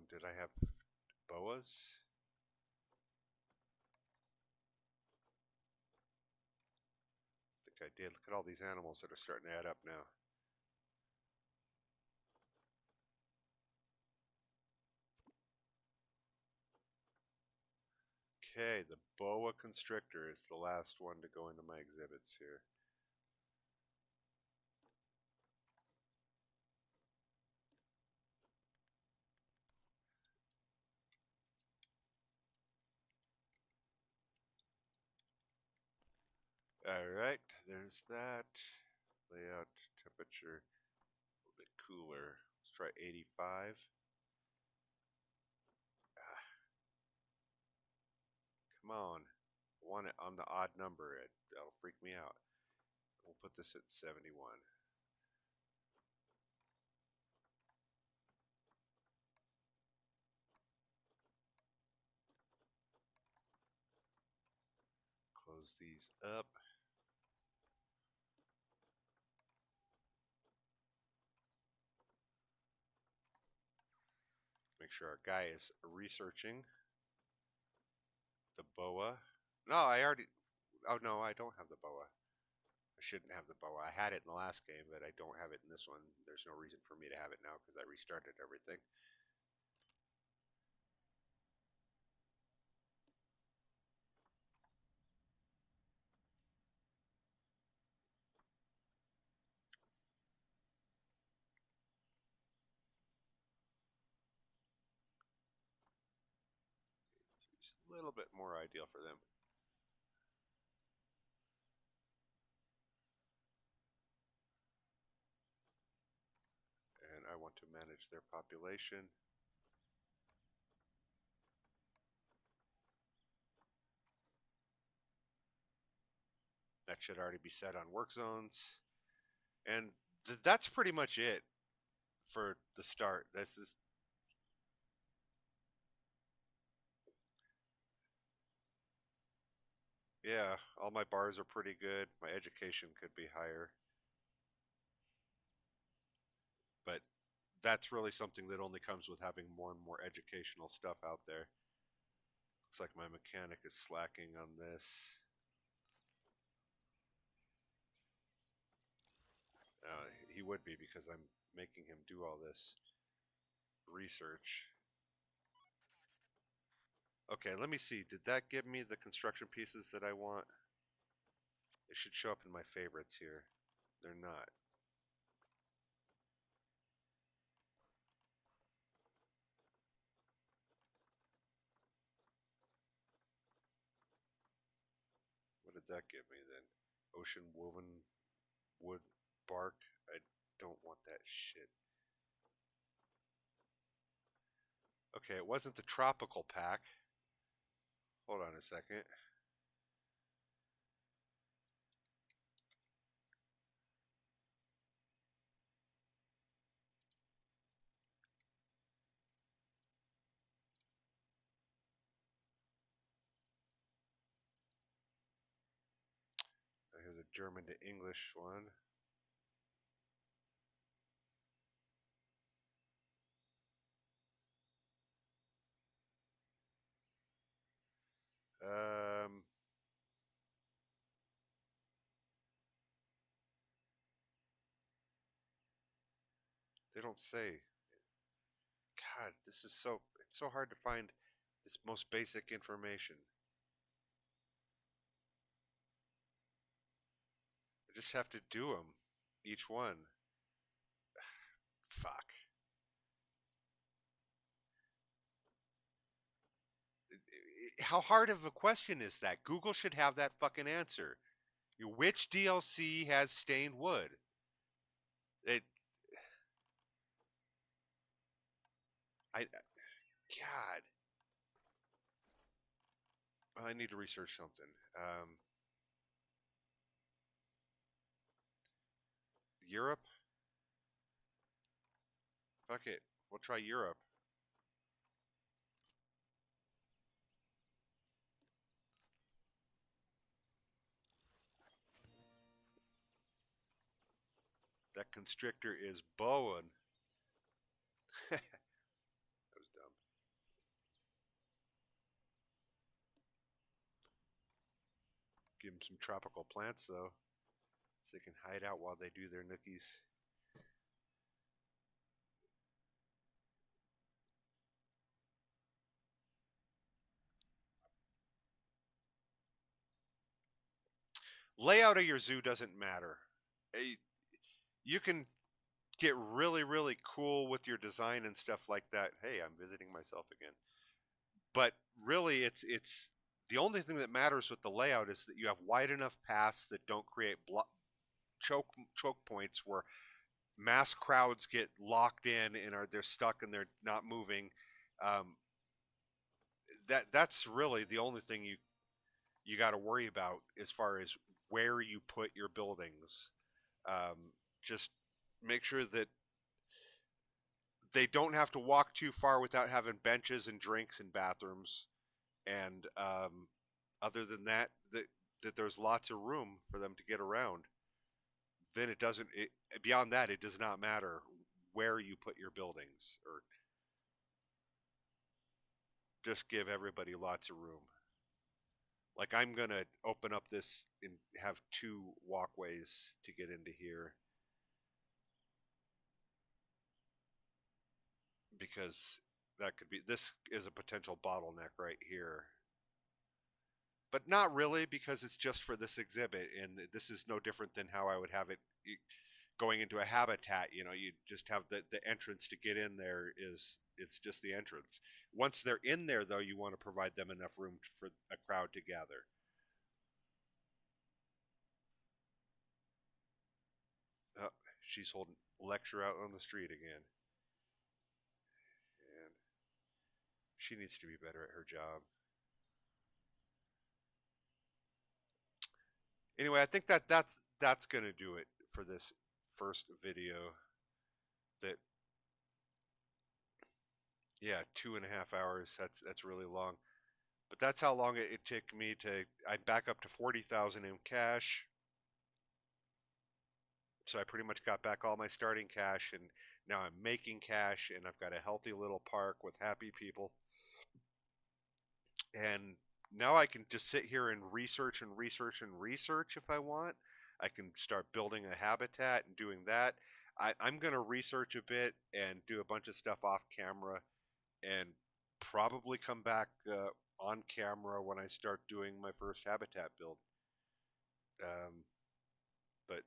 Did I have boas? I think I did. Look at all these animals that are starting to add up now. Okay, the boa constrictor is the last one to go into my exhibits here. Alright, there's that. Layout, temperature, a little bit cooler. Let's try 85. Ah, come on. I want it on the odd number. That'll freak me out. We'll put this at 71. Close these up. Make sure our guy is researching the boa. No, I already. Oh no, I don't have the boa. I shouldn't have the boa. I had it in the last game, but I don't have it in this one. There's no reason for me to have it now because I restarted everything. It's a little bit more ideal for them. And I want to manage their population. That should already be set on work zones. And that's pretty much it for the start. This is yeah, all my bars are pretty good. My education could be higher. But that's really something that only comes with having more and more educational stuff out there. Looks like my mechanic is slacking on this. He would be because I'm making him do all this research. Okay, let me see. Did that give me the construction pieces that I want? It should show up in my favorites here. They're not. What did that give me then? Ocean woven wood bark. I don't want that shit. Okay, it wasn't the tropical pack. Hold on a second. Here's a German to English one. Um, they don't say. God, this is it's so hard to find this most basic information. I just have to do them, each one. Fuck. How hard of a question is that? Google should have that fucking answer. Which DLC has stained wood? It, God, I need to research something. Europe? Fuck it. We'll try Europe. That constrictor is Bowen. That was dumb. Give them some tropical plants though, so they can hide out while they do their nookies. Layout of your zoo doesn't matter. Eh, You can get really, really cool with your design and stuff like that. Hey, I'm visiting myself again. But really, it's the only thing that matters with the layout is that you have wide enough paths that don't create choke points where mass crowds get locked in and are they're stuck and they're not moving. Um, that's really the only thing you got to worry about as far as where you put your buildings. Um, just make sure that they don't have to walk too far without having benches and drinks and bathrooms. And other than that, that there's lots of room for them to get around. Then it doesn't. Beyond that, it does not matter where you put your buildings, or just give everybody lots of room. Like I'm gonna open up this and have two walkways to get into here because that could be. This is a potential bottleneck right here, but not really because it's just for this exhibit, and this is no different than how I would have it going into a habitat. You just have the entrance to get in there is it's just the entrance. Once they're in there, though, you want to provide them enough room for a crowd to gather. Oh, she's holding a lecture out on the street again, and she needs to be better at her job. Anyway, I think that's gonna do it for this first video. That Yeah, 2.5 hours. That's really long. But that's how long it took me to. I back up to 40,000 in cash, so I pretty much got back all my starting cash, and now I'm making cash, and I've got a healthy little park with happy people, and now I can just sit here and research and research and research if I want. I can start building a habitat and doing that. I'm going to research a bit and do a bunch of stuff off camera, and probably come back on camera when I start doing my first habitat build. Um, but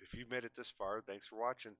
if you've made it this far, thanks for watching.